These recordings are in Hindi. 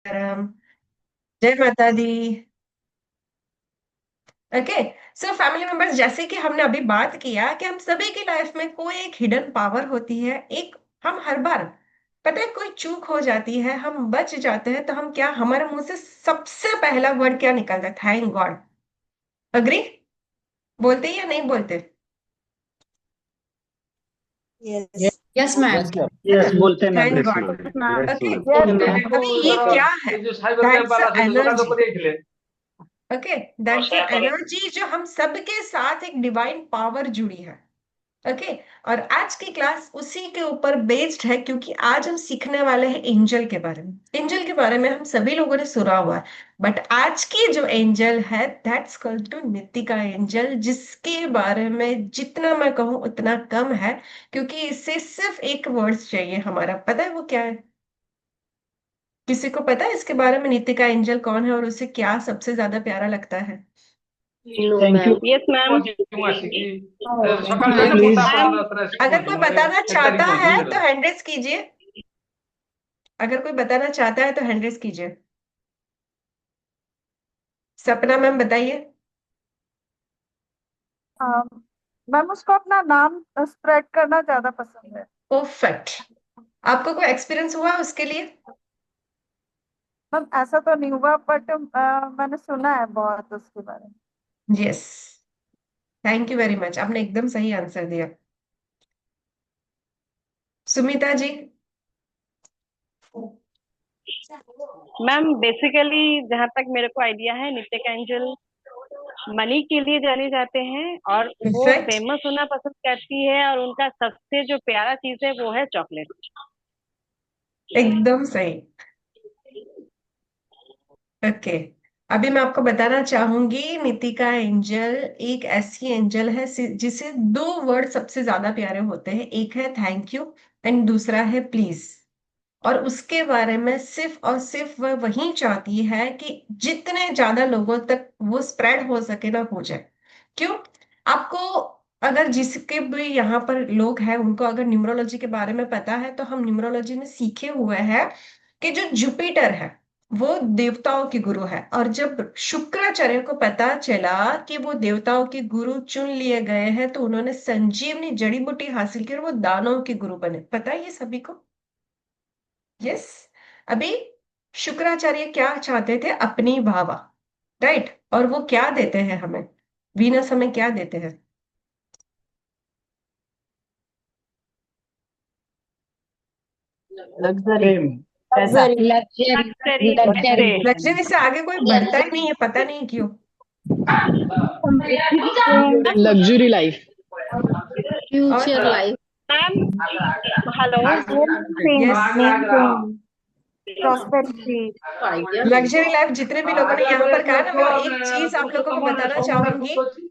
राम। जय माता दी। ओके। सो फैमिली मेंबर्स, जैसे कि हमने अभी बात किया कि हम सभी की लाइफ में कोई एक हिडन पावर होती है। एक हम हर बार, पता है, कोई चूक हो जाती है, हम बच जाते हैं, तो हम क्या, हमारे मुंह से सबसे पहला वर्ड क्या निकलता है? Thank God. अग्री? बोलते ही या नहीं बोलते? Yes. Yes ma'am. Yes ma'am. है ना? यस बोलते हैं ma'am. Thank yes God. Ma'am. Ma'am. Yes okay. Ma'am. Yes ma'am. अभी ये क्या है? That's energy. Okay. That's energy जो हम सबके साथ एक डिवाइन पावर जुड़ी है। ओके। और आज की क्लास उसी के ऊपर बेस्ड है, क्योंकि आज हम सीखने वाले हैं एंजल के बारे में। एंजल के बारे में हम सभी लोगों ने सुना हुआ है, बट आज की जो एंजल है that's called to Nitika angel, जिसके बारे में जितना मैं कहूँ उतना कम है, क्योंकि इससे सिर्फ एक वर्ड्स चाहिए हमारा। पता है वो क्या है? किसी को पता है इसके बारे में, नितिका एंजल कौन है और उसे क्या सबसे ज्यादा प्यारा लगता है? No thank you. Ma'am. Yes ma'am. Please. Ma'am अगर कोई बताना चाहता है तो हैंड रेज कीजिए। अगर कोई बताना चाहता है तो हैंड रेज कीजिए। सपना मैम बताइए। हाँ मैम, उसको अपना नाम स्प्रेड करना ज्यादा पसंद है। परफेक्ट। आपको कोई एक्सपीरियंस हुआ उसके लिए? मैम ऐसा तो नहीं हुआ, बट मैंने सुना है बहुत उसके बारे में। Yes. Thank you very much, आपने एकदम सही आंसर दिया। सुमिता जी। मैम बेसिकली जहाँ तक मेरे को आइडिया है, नित्य एंजल मनी के लिए जाने जाते हैं और वो परफेक्ट। फेमस होना पसंद करती है, और उनका सबसे जो प्यारा चीज है वो है चॉकलेट। एकदम सही। ओके। अभी मैं आपको बताना चाहूंगी, नितिका एंजल एक ऐसी एंजल है जिसे दो वर्ड सबसे ज्यादा प्यारे होते हैं। एक है थैंक यू एंड दूसरा है प्लीज। और उसके बारे में सिर्फ और सिर्फ वह वही चाहती है कि जितने ज्यादा लोगों तक वो स्प्रेड हो सके ना, हो जाए। क्यों? आपको, अगर जिसके भी यहाँ पर लोग हैं उनको अगर न्यूमरोलॉजी के बारे में पता है, तो हम न्यूमरोलॉजी में सीखे हुए हैं कि जो जुपिटर है वो देवताओं की गुरु है। और जब शुक्राचार्य को पता चला कि वो देवताओं के गुरु चुन लिए गए हैं, तो उन्होंने संजीवनी जड़ी बूटी हासिल की और वो दानवों के गुरु बने। पता है ये सभी को? यस। अभी शुक्राचार्य क्या चाहते थे? अपनी भावा, राइट? और वो क्या देते हैं हमें? वीनस हमें क्या देते हैं? लग्जरी। पैसा। लग्जरी। लग्जरी। Luxury luxury. पैसे। लग्जरी से आगे कोई बढ़ता ही नहीं है, पता नहीं क्यों। समृद्धि देते हैं। Luxury life. और future life. Ma'am hello. Same yes. Main same. Prosperity. Idea नहीं। लग्जरी लाइफ जितने भी लोगों ने यहाँ पर कहा ना, मैं एक चीज आप लोगों को बताना चाहूंगी।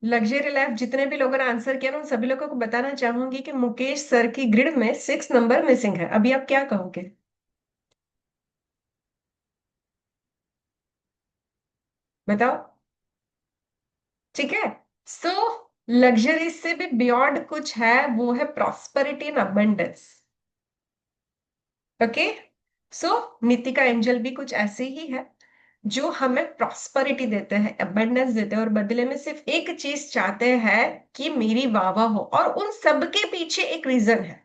लग्जरी लाइफ जितने भी लोगों ने आंसर किया ना, उन सभी लोगों को बताना चाहूंगी कि मुकेश सर की ग्रिड में 6 नंबर मिसिंग है। अभी आप क्या कहोगे? बताओ। ठीक है। सो लग्जरी से भी बियॉन्ड कुछ है, वो है prosperity and abundance. Okay. So Nitika angel भी कुछ ऐसे ही है, जो हमें प्रॉस्पेरिटी देते हैं, अबंडेंस देते हैं, और बदले में सिर्फ एक चीज चाहते हैं कि मेरी वाह वाह हो। और उन सबके पीछे एक रीजन है,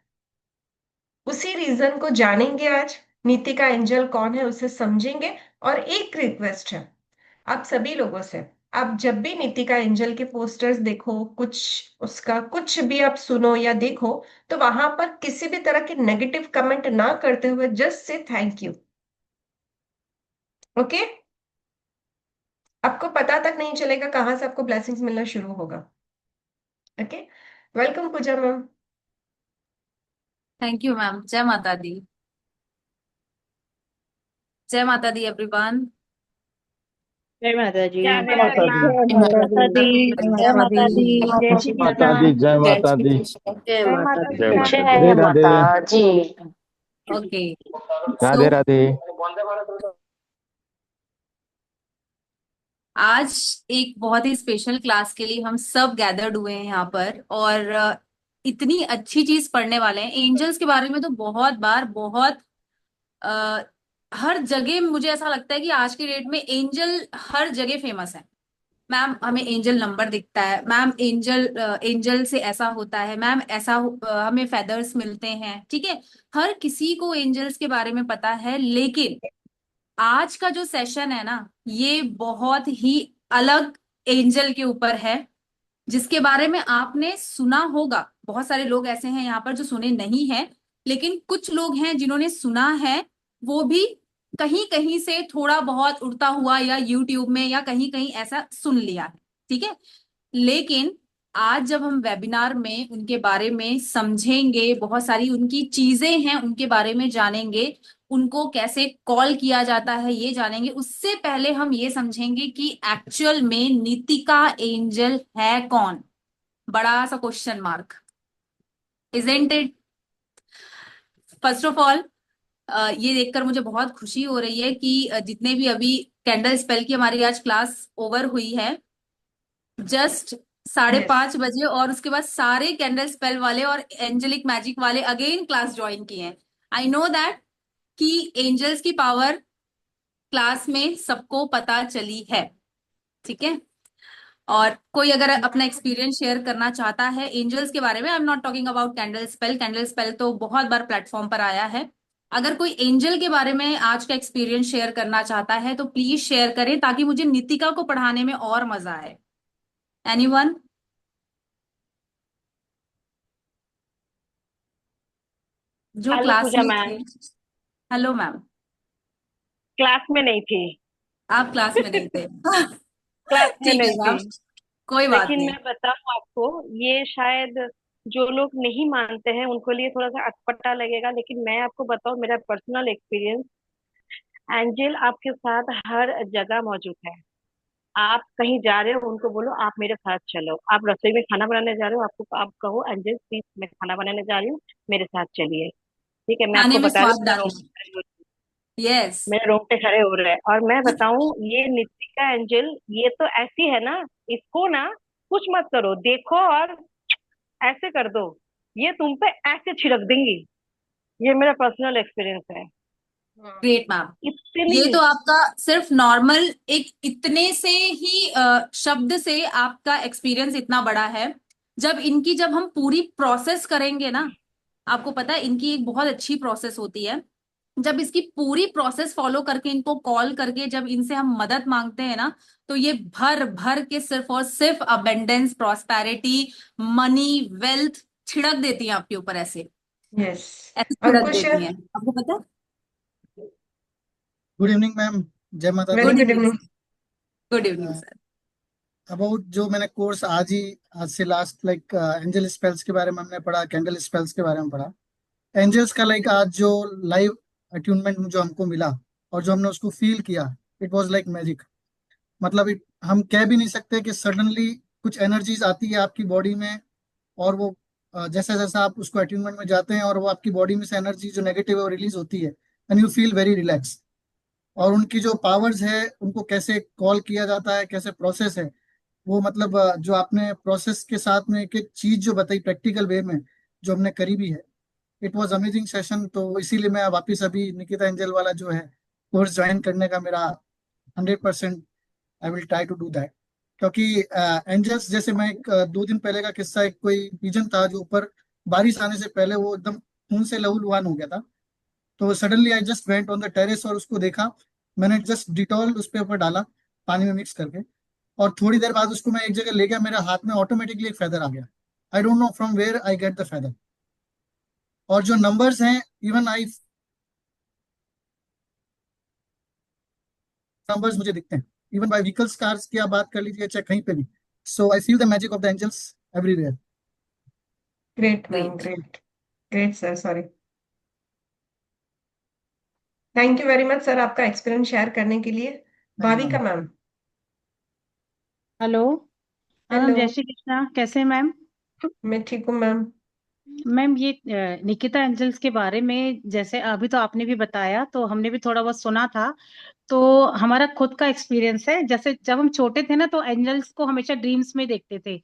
उसी रीजन को जानेंगे आज। नीतिका एंजल कौन है उसे समझेंगे। और एक रिक्वेस्ट है आप सभी लोगों से, आप जब भी नीतिका एंजल के पोस्टर्स देखो, कुछ उसका कुछ भी आप सुनो या देखो, तो वहां पर किसी भी तरह के नेगेटिव कमेंट ना करते हुए just say thank you. Okay. आपको पता तक नहीं चलेगा कहाँ से आपको ब्लेसिंग्स मिलना शुरू होगा। Okay. Welcome Pooja ma'am. Thank you ma'am. जय माता दी। जय माता दी एवरीवन। जय माता जी। जय जय माता माता दी दी। मैम। जय जय माता माता दी। दी। जय माता दी। जय जय श्री माता कृष्णा। दी। जय जय माता श्री दी। कृष्ण। जय जय माता माता दी। जय दी। माता दी। जय राधे राधे। माता जी। ओके। राधे सो राधे। आज एक बहुत ही स्पेशल क्लास के लिए हम सब गैदर्ड हुए हैं यहाँ पर, और इतनी अच्छी चीज पढ़ने वाले हैं। एंजल्स के बारे में तो बहुत बार बहुत हर जगह मुझे ऐसा लगता है कि आज के डेट में एंजल हर जगह फेमस है। मैम हमें एंजल नंबर दिखता है, मैम एंजल से ऐसा होता है, मैम हमें फेदर्स मिलते हैं, ठीक है। हर किसी को एंजल्स के बारे में पता है, लेकिन आज का जो सेशन है ना, ये बहुत ही अलग एंजल के ऊपर है, जिसके बारे में आपने सुना होगा। बहुत सारे लोग ऐसे हैं यहाँ पर जो सुने नहीं हैं, लेकिन कुछ लोग हैं जिन्होंने सुना है, वो भी कहीं कहीं से थोड़ा बहुत उड़ता हुआ, या यूट्यूब में या कहीं कहीं ऐसा सुन लिया है, ठीक है। लेकिन आज जब हम वेबिनार में उनके बारे में समझेंगे, बहुत सारी उनकी चीजें हैं उनके बारे में जानेंगे, उनको कैसे कॉल किया जाता है ये जानेंगे, उससे पहले हम ये समझेंगे कि एक्चुअल में नीतिका एंजल है कौन। बड़ा सा question mark, isn't it. First of all, ये देखकर मुझे बहुत खुशी हो रही है कि जितने भी अभी कैंडल स्पेल की हमारी आज क्लास ओवर हुई है, जस्ट साढ़े यस। पांच बजे, और उसके बाद सारे कैंडल स्पेल वाले और एंजेलिक मैजिक वाले अगेन क्लास ज्वाइन किए हैं। आई नो दैट कि एंजल्स की पावर क्लास में सबको पता चली है, ठीक है। और कोई अगर अपना एक्सपीरियंस शेयर करना चाहता है एंजल्स के बारे में, I am not talking about candle spell, candle spell तो बहुत बार प्लेटफॉर्म पर आया है। अगर कोई एंजल के बारे में आज का एक्सपीरियंस शेयर करना चाहता है तो प्लीज शेयर करें, ताकि मुझे नितिका को पढ़ाने में और मजा आए। एनीवन? जो हेलो क्लास पूजा में थे। मैम। Hello ma'am. क्लास में नहीं थी। आप क्लास में नहीं थे। क्लास में ठीक है नहीं थी। मैम, कोई बात लेकिन नहीं। मैं बताऊं आपको, ये शायद जो लोग नहीं मानते हैं उनको लिए थोड़ा सा अटपटा लगेगा, लेकिन मैं आपको बताऊं मेरा पर्सनल एक्सपीरियंस। एंजल आपके साथ हर जगह मौजूद है। आप कहीं जा रहे हो, उनको बोलो आप मेरे साथ चलो। आप रसोई में खाना बनाने जा रहे हो, आपको आप कहो एंजल प्लीज मैं खाना बनाने जा रही हूँ, मेरे साथ चलिए। ठीक है, मैं खाने आपको में बता रही हूँ, स्वाद मेरा डालना। यस। मेरे रोंगटे खड़े हो रहे हैं। और मैं बताऊं, ये नितिका एंजल ये तो ऐसी है ना, इसको ना कुछ मत करो, देखो और ऐसे कर दो, ये तुम पे ऐसे छिड़क देंगी। ये मेरा पर्सनल एक्सपीरियंस है। Great ma'am. इतनी। ये तो आपका सिर्फ नॉर्मल एक इतने से ही शब्द से आपका एक्सपीरियंस इतना बड़ा है। जब हम पूरी प्रोसेस करेंगे ना, आपको पता है इनकी एक बहुत अच्छी प्रोसेस होती है। जब इसकी पूरी प्रोसेस फॉलो करके, इनको कॉल करके जब इनसे हम मदद मांगते हैं ना, तो ये भर भर के सिर्फ और सिर्फ अबेंडेंस, प्रॉस्पेरिटी, मनी, वेल्थ छिड़क देती हैं आपके ऊपर, ऐसे यस। ऐसे छिड़क अंकुश। देती हैं, आपको पता है। Good evening ma'am. जय माता दी। Very good good evening. Evening. Good evening sir. About जो मैंने कोर्स आज से लास्ट लाइक एंजल स्पेल्स के बारे में हमने पढ़ा, कैंडल स्पेल्स के बारे में पढ़ा। एंजल्स का लाइक आज जो लाइव अट्यूनमेंट जो हमको मिला और जो हमने उसको फील किया, इट वाज लाइक मैजिक। मतलब हम कह भी नहीं सकते कि सडनली कुछ एनर्जीज आती है आपकी बॉडी में, और वो जैसा जैसा आप उसको अट्यूनमेंट में जाते हैं और वो आपकी बॉडी में से एनर्जी जो नेगेटिव है वो रिलीज होती है, and you feel very relax. और उनकी जो पावर्स है उनको कैसे कॉल किया जाता है, कैसे प्रोसेस है वो, मतलब जो आपने प्रोसेस के साथ में एक एक चीज जो बताई प्रैक्टिकल वे में, जो हमने करी भी है, इट वाज अमेजिंग सेशन। तो इसीलिए मैं वापस अभी निकिता एंजल वाला जो है कोर्स ज्वाइन करने का मेरा 100%, I will try to do that. क्योंकि एंजल्स जैसे मैं एक 2 दिन पहले का किस्सा, एक कोई पिजन था जो ऊपर बारिश आने से पहले वो एकदम खून से लहूलुहान हो गया था। तो suddenly I just went on the terrace और उसको देखा। मैंने जस्ट डिटॉल उस पे ऊपर डाला पानी में मिक्स करके, और थोड़ी देर बाद उसको मैं एक जगह ले गया, मेरे हाथ में ऑटोमेटिकली एक फेदर आ गया। I don't know from where I get the feather. और जो नंबर्स हैं, इवन आई नंबर्स मुझे दिखते हैं, इवन बाय व्हीकल्स, कार्स की आप बात कर लीजिए चाहे कहीं पे भी। So I feel the magic of the angels everywhere. Great ma'am, great. Great. Great sir, sorry. Thank you very much sir, आपका एक्सपीरियंस शेयर करने के लिए। Thank you Bhavika ma'am. Ma'am. Hello. हाँ मैम, हेलो। जय श्री कृष्णा। कैसे हैं मैम? मैं ठीक हूँ मैम। मैम ये निकिता एंजल्स के बारे में जैसे अभी तो आपने भी बताया, तो हमने भी थोड़ा बहुत सुना था। तो हमारा खुद का एक्सपीरियंस है, जैसे जब हम छोटे थे ना, तो एंजल्स को हमेशा ड्रीम्स में देखते थे।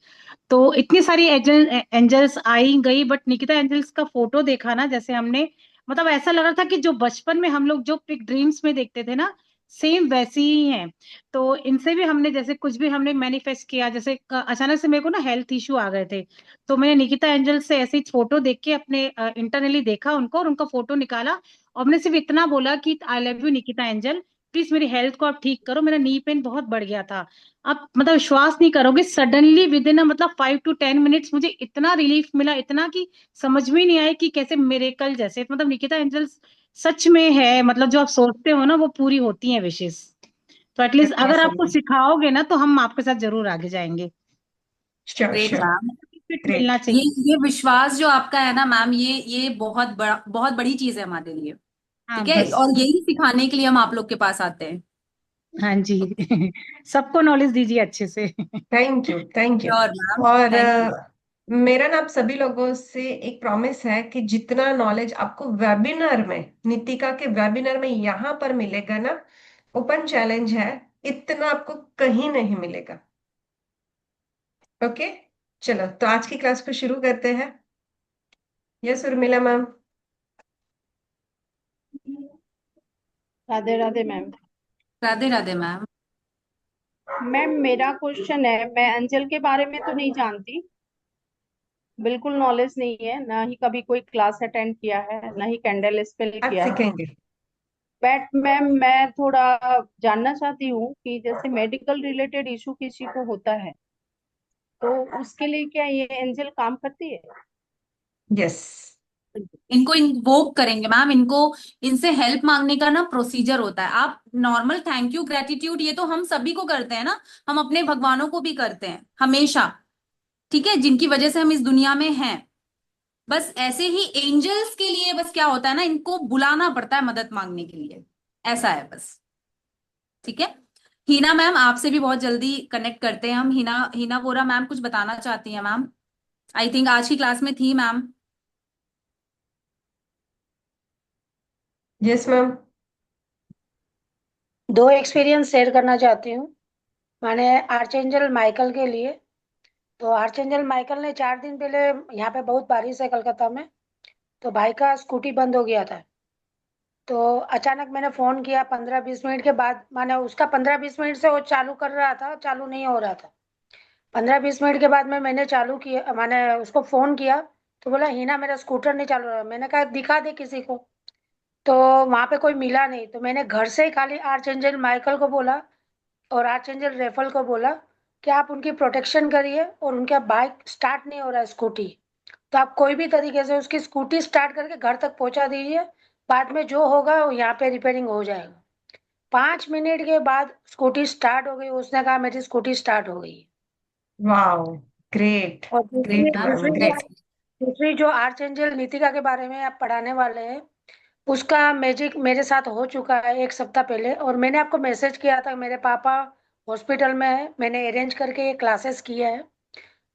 तो इतनी सारी एंजल्स आई गई, बट निकिता एंजल्स का फोटो देखा ना, जैसे हमने मतलब ऐसा लग रहा था कि जो बचपन में हम लोग जो पिक ड्रीम्स में देखते थे ना, सेम वैसी ही है। तो इनसे भी हमने जैसे कुछ भी हमने मैनिफेस्ट किया, जैसे अचानक से मेरे को ना हेल्थ इशू आ गए थे, तो मैंने निकिता एंजल से ऐसे ही फोटो देख के अपने इंटरनली देखा उनको और उनका फोटो निकाला, और मैंने सिर्फ इतना बोला कि I love you Nikita angel, please मेरी हेल्थ को आप ठीक करो, मेरा नी पेन बहुत बढ़ गया था। आप मतलब विश्वास नहीं करोगे, सडनली विद इन मतलब 5 to 10 मिनट्स मुझे इतना रिलीफ मिला, इतना कि समझ में ही नहीं आया कि कैसे मिरेकल जैसे, मतलब निकिता एंजल्स सच में है, मतलब जो आप सोचते हो ना वो पूरी होती हैं विशेष। तो एटलीस्ट अगर ऑसम आपको मैम। सिखाओगे ना तो हम आपके साथ जरूर आगे जाएंगे। Sure great sure. Ma'am. Fit great. मिलना ये चाहिए। ये विश्वास जो आपका है ना मैम, ये बहुत बड़ी चीज है हमारे लिए। हाँ ठीक है, बस। और यही सिखाने के लिए हम आप लोग के पास आते हैं। हाँ जी। सबको नॉलेज दीजिए अच्छे से। Thank you thank you. Sure ma'am. और थैंक यू। मेरा ना आप सभी लोगों से एक प्रॉमिस है कि जितना नॉलेज आपको वेबिनार में, नितिका के वेबिनार में यहाँ पर मिलेगा ना, ओपन चैलेंज है, इतना आपको कहीं नहीं मिलेगा। ओके, चलो तो आज की क्लास को शुरू करते हैं। Yes Urmila ma'am. Radhe Radhe ma'am. Radhe Radhe ma'am. Ma'am मेरा क्वेश्चन है, मैं अंजल के बारे में तो नहीं जानती, बिल्कुल नॉलेज नहीं है, ना ही कभी कोई क्लास अटेंड किया है, ना ही कैंडल स्पेल आज किया है। सीखेंगे। बट मैम मैं थोड़ा जानना चाहती हूँ कि जैसे मेडिकल रिलेटेड इशू किसी को होता है तो उसके लिए क्या ये एंजल काम करती है? यस। इनको इन्वोक करेंगे मैम, इनको इनसे हेल्प मांगने का ना प्रोसीजर होता है। आप नॉर्मल थैंक यू ग्रेटिट्यूड ये तो हम सभी को करते हैं ना, हम अपने भगवानों को भी करते हैं हमेशा। ठीक है, जिनकी वजह से हम इस दुनिया में हैं। बस ऐसे ही एंजल्स के लिए बस क्या होता है ना, इनको बुलाना पड़ता है मदद मांगने के लिए। ऐसा है बस। ठीक है। हिना मैम आपसे भी बहुत जल्दी कनेक्ट करते हैं हम। हिना हिना वोरा मैम कुछ बताना चाहती हैं मैम। आई थिंक आज की क्लास में थी मैम। Yes ma'am. दो एक्सपीरियंस शेयर करना चाहती हूँ। मैंने आर्चेंजल माइकल के लिए, तो आर्चेंजल माइकल ने 4 दिन पहले, यहाँ पे बहुत बारिश है कलकत्ता में, तो भाई का स्कूटी बंद हो गया था। तो अचानक मैंने फ़ोन किया 15-20 मिनट के बाद, माने उसका 15-20 मिनट से वो चालू कर रहा था, चालू नहीं हो रहा था। 15-20 मिनट के बाद में मैंने चालू किया, मैंने उसको फ़ोन किया, तो बोला हिना मेरा स्कूटर नहीं चालू हो रहा। मैंने कहा दिखा दे किसी को, तो वहाँ पे कोई मिला नहीं। तो मैंने घर से ही खाली आर्चेंजल माइकल को बोला और आर्चेंजल रेफल को बोला कि आप उनकी प्रोटेक्शन करिए, और उनका बाइक स्टार्ट नहीं हो रहा है स्कूटी, तो आप कोई भी तरीके से उसकी स्कूटी स्टार्ट करके घर तक पहुंचा दीजिए, बाद में जो होगा वो यहाँ पे रिपेयरिंग हो जाएगा। 5 मिनट के बाद स्कूटी स्टार्ट हो गई, उसने कहा मेरी स्कूटी स्टार्ट हो गई। Wow, great. और दूसरी ग्रेट मैम मैम, दूसरी जो ग्रेट। दूसरी जो आर्चेंजल नीतिका के बारे में आप पढ़ाने वाले हैं, उसका मैजिक मेरे साथ हो चुका है 1 सप्ताह पहले, और मैंने आपको मैसेज किया था, मेरे पापा हॉस्पिटल में है, मैंने अरेंज करके ये क्लासेस किया है।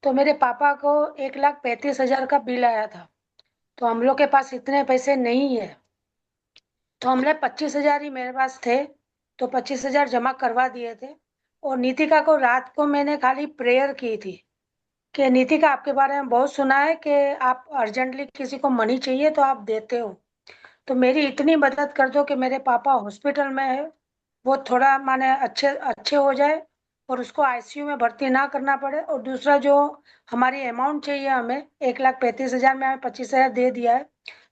तो मेरे पापा को 1,35,000 का बिल आया था, तो हम लोग के पास इतने पैसे नहीं है, तो हमने 25,000 ही मेरे पास थे, तो 25,000 जमा करवा दिए थे। और नीतिका को रात को मैंने खाली प्रेयर की थी कि नीतिका आपके बारे में बहुत सुना है कि आप अर्जेंटली किसी को मनी चाहिए तो आप देते हो, तो मेरी इतनी मदद कर दो कि मेरे पापा हॉस्पिटल में है, वो थोड़ा माने अच्छे अच्छे हो जाए और उसको आईसीयू में भर्ती ना करना पड़े। और दूसरा जो हमारी अमाउंट चाहिए हमें, 1,35,000 में हमें 25,000 दे दिया है,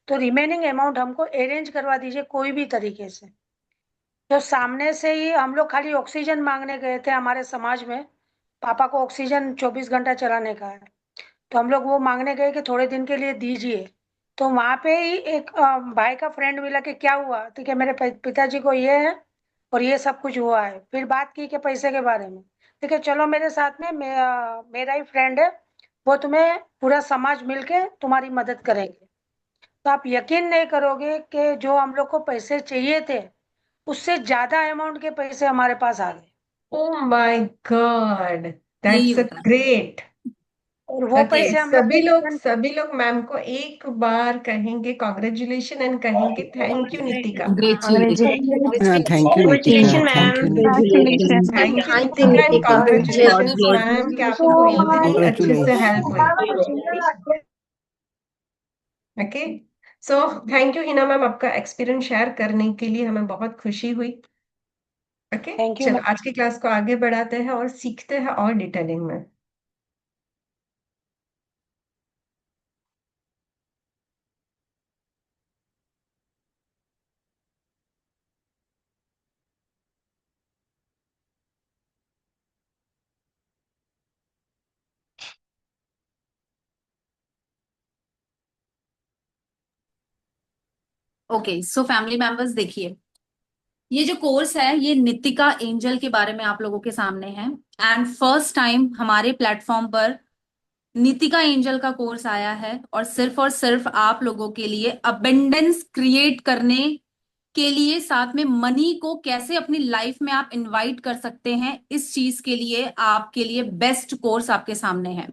तो रिमेनिंग अमाउंट हमको अरेंज करवा दीजिए कोई भी तरीके से। तो सामने से ही हम लोग खाली ऑक्सीजन मांगने गए थे हमारे समाज में, पापा को ऑक्सीजन 24 घंटा चलाने का है, तो हम लोग वो मांगने गए कि थोड़े दिन के लिए दीजिए। तो वहां पे ही एक भाई का फ्रेंड मिला कि क्या हुआ, तो क्या मेरे पिताजी को ये है और ये सब कुछ हुआ है। फिर बात की कि पैसे के बारे में, ठीक है चलो मेरे साथ में, मेरा ही फ्रेंड है, वो तुम्हें पूरा समाज मिलके तुम्हारी मदद करेंगे। तो आप यकीन नहीं करोगे कि जो हम लोग को पैसे चाहिए थे उससे ज्यादा अमाउंट के पैसे हमारे पास आ गए, ओ माय गॉड, यही दैट्स अ होता है। ग्रेट। और वो ओके, पैसे हम लोग को सभी लोग रिटर्न। सभी लोग मैम को एक बार कहेंगे कॉन्ग्रेचुलेशन एंड कहेंगे thank you Nitika. Thank you Nitika, Congratulations, thank you ma'am. Nitika. Congratulations. Thank you Thank you, Nitika and Nitika. Congratulations ma'am कि Congratulations आपको so इतनी much. अच्छे से कॉन्ग्रेचुलेशन। हेल्प हुई। Okay, so thank you Hina ma'am, आपका एक्सपीरियंस शेयर करने के लिए हमें बहुत खुशी हुई। ओके, थैंक यू चलो मैम। आज की क्लास को आगे बढ़ाते हैं और सीखते हैं और डिटेलिंग में। ओके, सो फैमिली मेंबर्स देखिए, ये जो कोर्स है ये नितिका एंजल के बारे में आप लोगों के सामने है। एंड फर्स्ट टाइम हमारे प्लेटफॉर्म पर नितिका एंजल का कोर्स आया है, और सिर्फ आप लोगों के लिए अबेंडेंस क्रिएट करने के लिए, साथ में मनी को कैसे अपनी लाइफ में आप इनवाइट कर सकते हैं, इस चीज के लिए आपके लिए बेस्ट कोर्स आपके सामने है।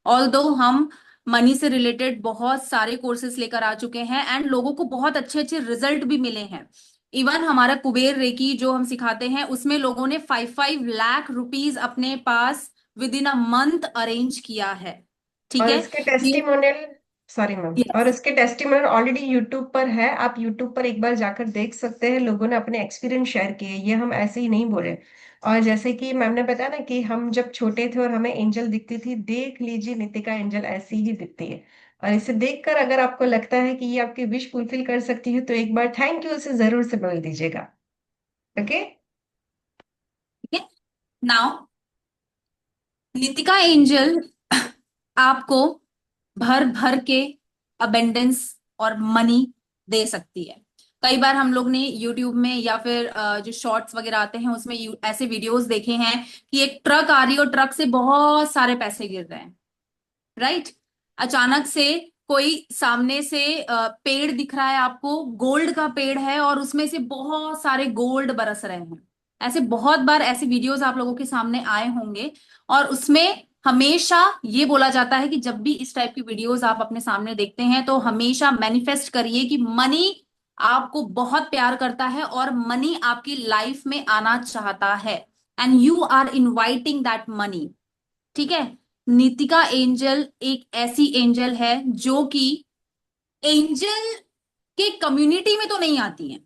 ऑल्दो हम मनी से रिलेटेड बहुत सारे कोर्सेज लेकर आ चुके हैं एंड लोगों को बहुत अच्छे अच्छे रिजल्ट भी मिले हैं। इवन हमारा कुबेर रेकी जो हम सिखाते हैं उसमें लोगों ने 5-5 लाख रुपीज अपने पास within a month arrange किया है। ठीक और है। इसके ये टेस्टिमोनियल, सॉरी मैम, और यस, इसके टेस्टिमोनियल ऑलरेडी यूट्यूब पर है, आप यूट्यूब पर एक बार जाकर देख सकते हैं। लोगों ने अपने एक्सपीरियंस शेयर किए, ये हम ऐसे ही नहीं बोले। और जैसे कि मैम ने बताया ना कि हम जब छोटे थे और हमें एंजल दिखती थी, देख लीजिए नितिका एंजल ऐसी ही दिखती है। और इसे देखकर अगर आपको लगता है कि ये आपकी विश फुलफिल कर सकती है, तो एक बार थैंक यू उसे जरूर से बोल दीजिएगा। ओके। ठीक है। नाउ नितिका एंजल आपको भर भर के अबेंडेंस और मनी दे सकती है। कई बार हम लोग ने यूट्यूब में या फिर जो शॉर्ट्स वगैरह आते हैं उसमें ऐसे वीडियोस देखे हैं कि एक ट्रक आ रही है और ट्रक से बहुत सारे पैसे गिर रहे हैं, राइट। अचानक से कोई सामने से पेड़ दिख रहा है आपको, गोल्ड का पेड़ है और उसमें से बहुत सारे गोल्ड बरस रहे हैं। ऐसे बहुत बार ऐसे वीडियोस आप लोगों के सामने आए होंगे, और उसमें हमेशा ये बोला जाता है कि जब भी इस टाइप की वीडियोस आप अपने सामने देखते हैं तो हमेशा मैनिफेस्ट करिए कि मनी आपको बहुत प्यार करता है और मनी आपकी लाइफ में आना चाहता है, and you are inviting that money. ठीक है। नीतिका एंजल एक ऐसी एंजल है जो कि एंजल के कम्युनिटी में तो नहीं आती है,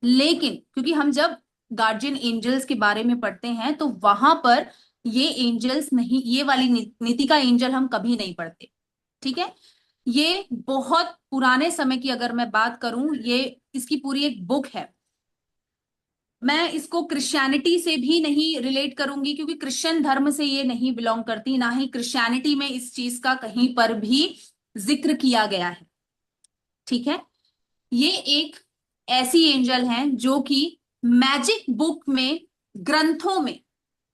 लेकिन क्योंकि हम जब गार्जियन एंजल्स के बारे में पढ़ते हैं तो वहां पर ये एंजल्स नहीं, ये वाली नीतिका एंजल हम कभी नहीं पढ़ते। ठीक है। ये बहुत पुराने समय की अगर मैं बात करूं, ये इसकी पूरी एक बुक है। मैं इसको क्रिश्चियनिटी से भी नहीं रिलेट करूंगी क्योंकि क्रिश्चियन धर्म से ये नहीं बिलोंग करती, ना ही क्रिश्चियनिटी में इस चीज का कहीं पर भी जिक्र किया गया है। ठीक है। ये एक ऐसी एंजल है जो कि मैजिक बुक में, ग्रंथों में,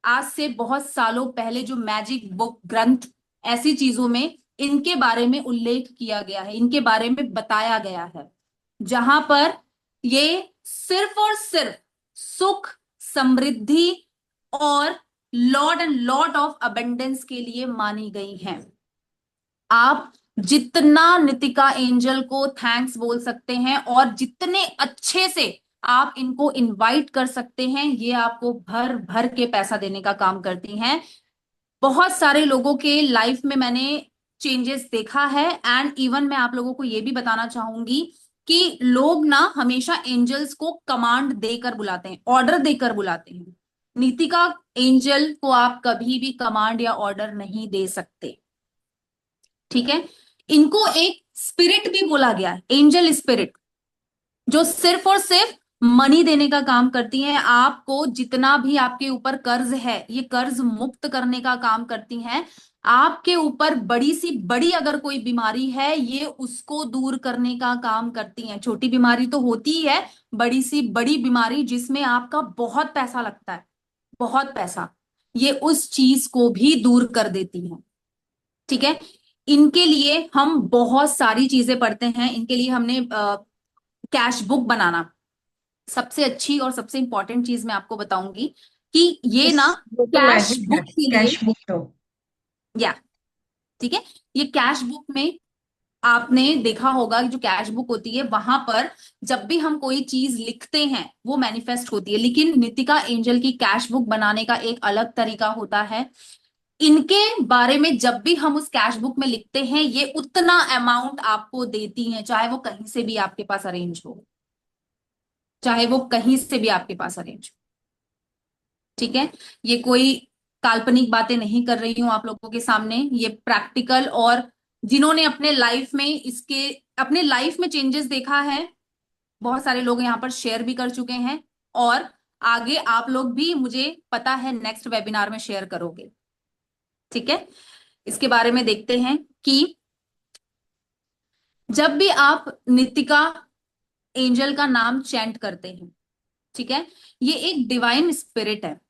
आज से बहुत सालों पहले जो मैजिक बुक ग्रंथ, ऐसी चीजों में इनके बारे में उल्लेख किया गया है, इनके बारे में बताया गया है, जहां पर ये सिर्फ और सिर्फ सुख, समृद्धि और Lord and lot of abundance के लिए मानी गई हैं। आप जितना नितिका एंजल को थैंक्स बोल सकते हैं और जितने अच्छे से आप इनको इनवाइट कर सकते हैं, ये आपको भर भर के पैसा देने का काम करती हैं। बहुत सारे लोगों के लाइफ में मैंने चेंजेस देखा है, एंड इवन मैं आप लोगों को ये भी बताना चाहूंगी कि लोग ना हमेशा एंजल्स को कमांड देकर बुलाते हैं, ऑर्डर देकर बुलाते हैं। नीतिका एंजल को आप कभी भी कमांड या ऑर्डर नहीं दे सकते। ठीक है। इनको एक स्पिरिट भी बोला गया है, एंजल स्पिरिट, जो सिर्फ और सिर्फ मनी देने का काम करती हैं। आपको जितना भी आपके ऊपर कर्ज है, ये कर्ज मुक्त करने का काम करती हैं। आपके ऊपर बड़ी सी बड़ी अगर कोई बीमारी है, ये उसको दूर करने का काम करती हैं। छोटी बीमारी तो होती ही है, बड़ी सी बड़ी बीमारी जिसमें आपका बहुत पैसा लगता है, बहुत पैसा, ये उस चीज को भी दूर कर देती हैं। ठीक है। इनके लिए हम बहुत सारी चीजें पढ़ते हैं। इनके लिए हमने कैश बुक बनाना, सबसे अच्छी और सबसे इंपॉर्टेंट चीज मैं आपको बताऊंगी कि ये इस ना वो तो कैश मैजिक है, बुक के लिए, कैश बुक तो। या ठीक है, ये कैश बुक में आपने देखा होगा कि जो कैश बुक होती है वहां पर जब भी हम कोई चीज लिखते हैं वो मैनिफेस्ट होती है, लेकिन नितिका एंजल की कैश बुक बनाने का एक अलग तरीका होता है। इनके बारे में जब भी हम उस कैश बुक में लिखते हैं, ये उतना अमाउंट आपको देती हैं, चाहे वो कहीं से भी आपके पास अरेंज हो, चाहे वो कहीं से भी आपके पास अरेंज हो। ठीक है, ये कोई काल्पनिक बातें नहीं कर रही हूं आप लोगों के सामने, ये प्रैक्टिकल, और जिन्होंने अपने लाइफ में चेंजेस देखा है, बहुत सारे लोग यहाँ पर शेयर भी कर चुके हैं, और आगे आप लोग भी, मुझे पता है, नेक्स्ट वेबिनार में शेयर करोगे। ठीक है, इसके बारे में देखते हैं कि जब भी आप नितिका एंजल का नाम चैंट करते हैं, ठीक है, ये एक डिवाइन स्पिरिट है।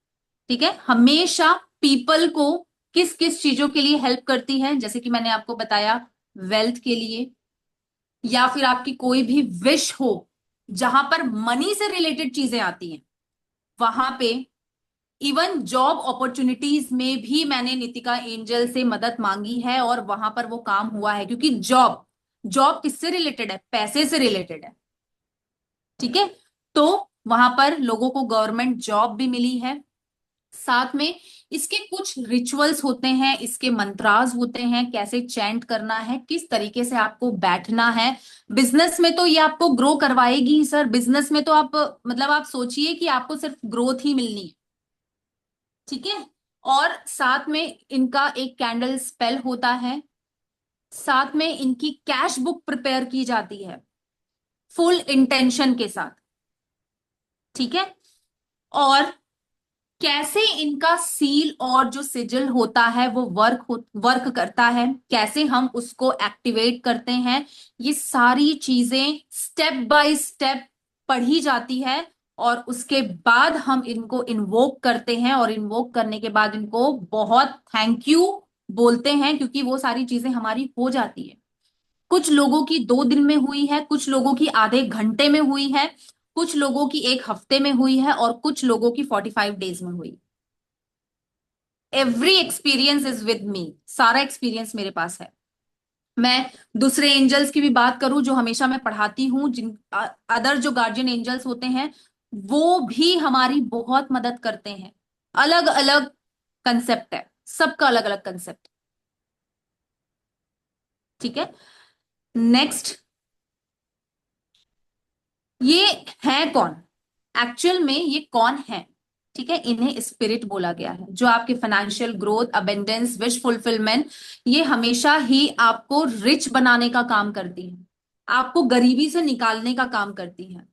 ठीक है, हमेशा पीपल को किस किस चीजों के लिए हेल्प करती है, जैसे कि मैंने आपको बताया, वेल्थ के लिए, या फिर आपकी कोई भी विश हो जहां पर मनी से रिलेटेड चीजें आती हैं, वहां पे इवन जॉब अपॉर्चुनिटीज में भी मैंने नितिका एंजल से मदद मांगी है, और वहां पर वो काम हुआ है, क्योंकि जॉब जॉब किससे रिलेटेड है? पैसे से रिलेटेड है। ठीक है, तो वहां पर लोगों को गवर्नमेंट जॉब भी मिली है। साथ में इसके कुछ रिचुअल्स होते हैं, इसके मंत्रास होते हैं, कैसे चैंट करना है, किस तरीके से आपको बैठना है। बिजनेस में तो ये आपको ग्रो करवाएगी ही सर, बिजनेस में तो आप, मतलब आप सोचिए कि आपको सिर्फ ग्रोथ ही मिलनी है। ठीक है, और साथ में इनका एक कैंडल स्पेल होता है, साथ में इनकी कैश बुक प्रिपेयर की जाती है फुल इंटेंशन के साथ। ठीक है, और कैसे इनका सील और जो सिजिल होता है वो वर्क करता है, कैसे हम उसको एक्टिवेट करते हैं, ये सारी चीजें स्टेप बाय स्टेप पढ़ी जाती है, और उसके बाद हम इनको इन्वोक करते हैं, और इन्वोक करने के बाद इनको बहुत थैंक यू बोलते हैं, क्योंकि वो सारी चीजें हमारी हो जाती है। कुछ लोगों की 2 दिन में हुई है, कुछ लोगों की आधे घंटे में हुई है, कुछ लोगों की 1 हफ्ते में हुई है, और कुछ लोगों की 45 डेज में हुई। Every experience is with me, सारा एक्सपीरियंस मेरे पास है। मैं दूसरे एंजल्स की भी बात करूं जो हमेशा मैं पढ़ाती हूं, जिन अदर जो गार्जियन एंजल्स होते हैं, वो भी हमारी बहुत मदद करते हैं। अलग अलग कंसेप्ट है, सबका अलग अलग कंसेप्ट। ठीक है, नेक्स्ट, ये है कौन? एक्चुअल में ये कौन है? ठीक है, इन्हें स्पिरिट बोला गया है, जो आपके financial growth, abundance, wish fulfilment, ये हमेशा ही आपको रिच बनाने का काम करती है, आपको गरीबी से निकालने का काम करती है,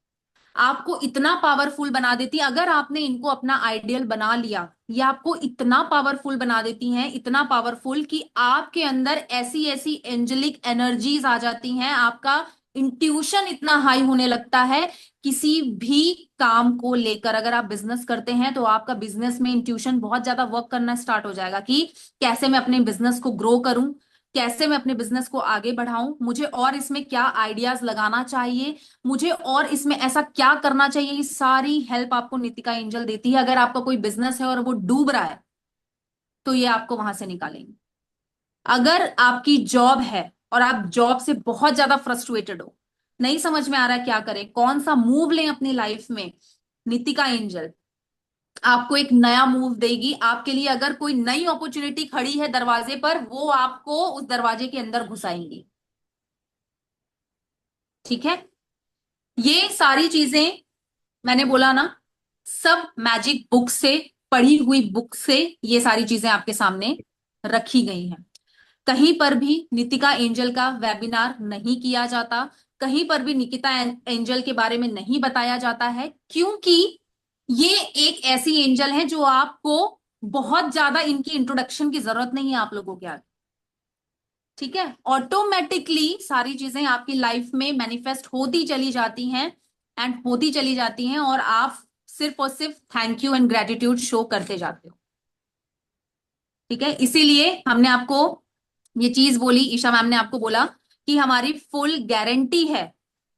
आपको इतना पावरफुल बना देती है। अगर आपने इनको अपना आइडियल बना लिया, ये आपको इतना पावरफुल बना देती हैं, इतना पावरफुल कि आपके अंदर ऐसी ऐसी एंजेलिक एनर्जीज आ जाती हैं, आपका इंट्यूशन इतना हाई होने लगता है किसी भी काम को लेकर। अगर आप बिजनेस करते हैं तो आपका बिजनेस में इंट्यूशन बहुत ज्यादा वर्क करना स्टार्ट हो जाएगा कि कैसे मैं अपने बिजनेस को ग्रो करूं, कैसे मैं अपने बिजनेस को आगे बढ़ाऊं, मुझे और इसमें क्या आइडियाज लगाना चाहिए, मुझे और इसमें ऐसा क्या करना चाहिए। ये सारी हेल्प आपको नितिका एंजल देती है। अगर आपका कोई बिजनेस है और वो डूब रहा है, तो ये आपको वहां से निकालेंगे। अगर आपकी जॉब है और आप जॉब से बहुत ज्यादा फ्रस्ट्रेटेड हो, नहीं समझ में आ रहा है क्या करें, कौन सा मूव लें अपनी लाइफ में, नितिका एंजल आपको एक नया मूव देगी। आपके लिए अगर कोई नई अपॉर्चुनिटी खड़ी है दरवाजे पर, वो आपको उस दरवाजे के अंदर घुसाएंगी। ठीक है, ये सारी चीजें मैंने बोला ना, सब मैजिक बुक से, पढ़ी हुई बुक से ये सारी चीजें आपके सामने रखी गई हैं। कहीं पर भी नितिका एंजल का वेबिनार नहीं किया जाता, कहीं पर भी निकिता एंजल के बारे में नहीं बताया जाता है, क्योंकि ये एक ऐसी एंजल है जो आपको बहुत ज्यादा इनकी इंट्रोडक्शन की जरूरत नहीं है आप लोगों के आगे। ठीक है, ऑटोमेटिकली सारी चीजें आपकी लाइफ में मैनिफेस्ट होती चली जाती हैं, एंड होती चली जाती हैं, और आप सिर्फ और सिर्फ thank you and gratitude show करते जाते हो। ठीक है, इसीलिए हमने आपको ये चीज बोली, ईशा मैम ने आपको बोला कि हमारी फुल गारंटी है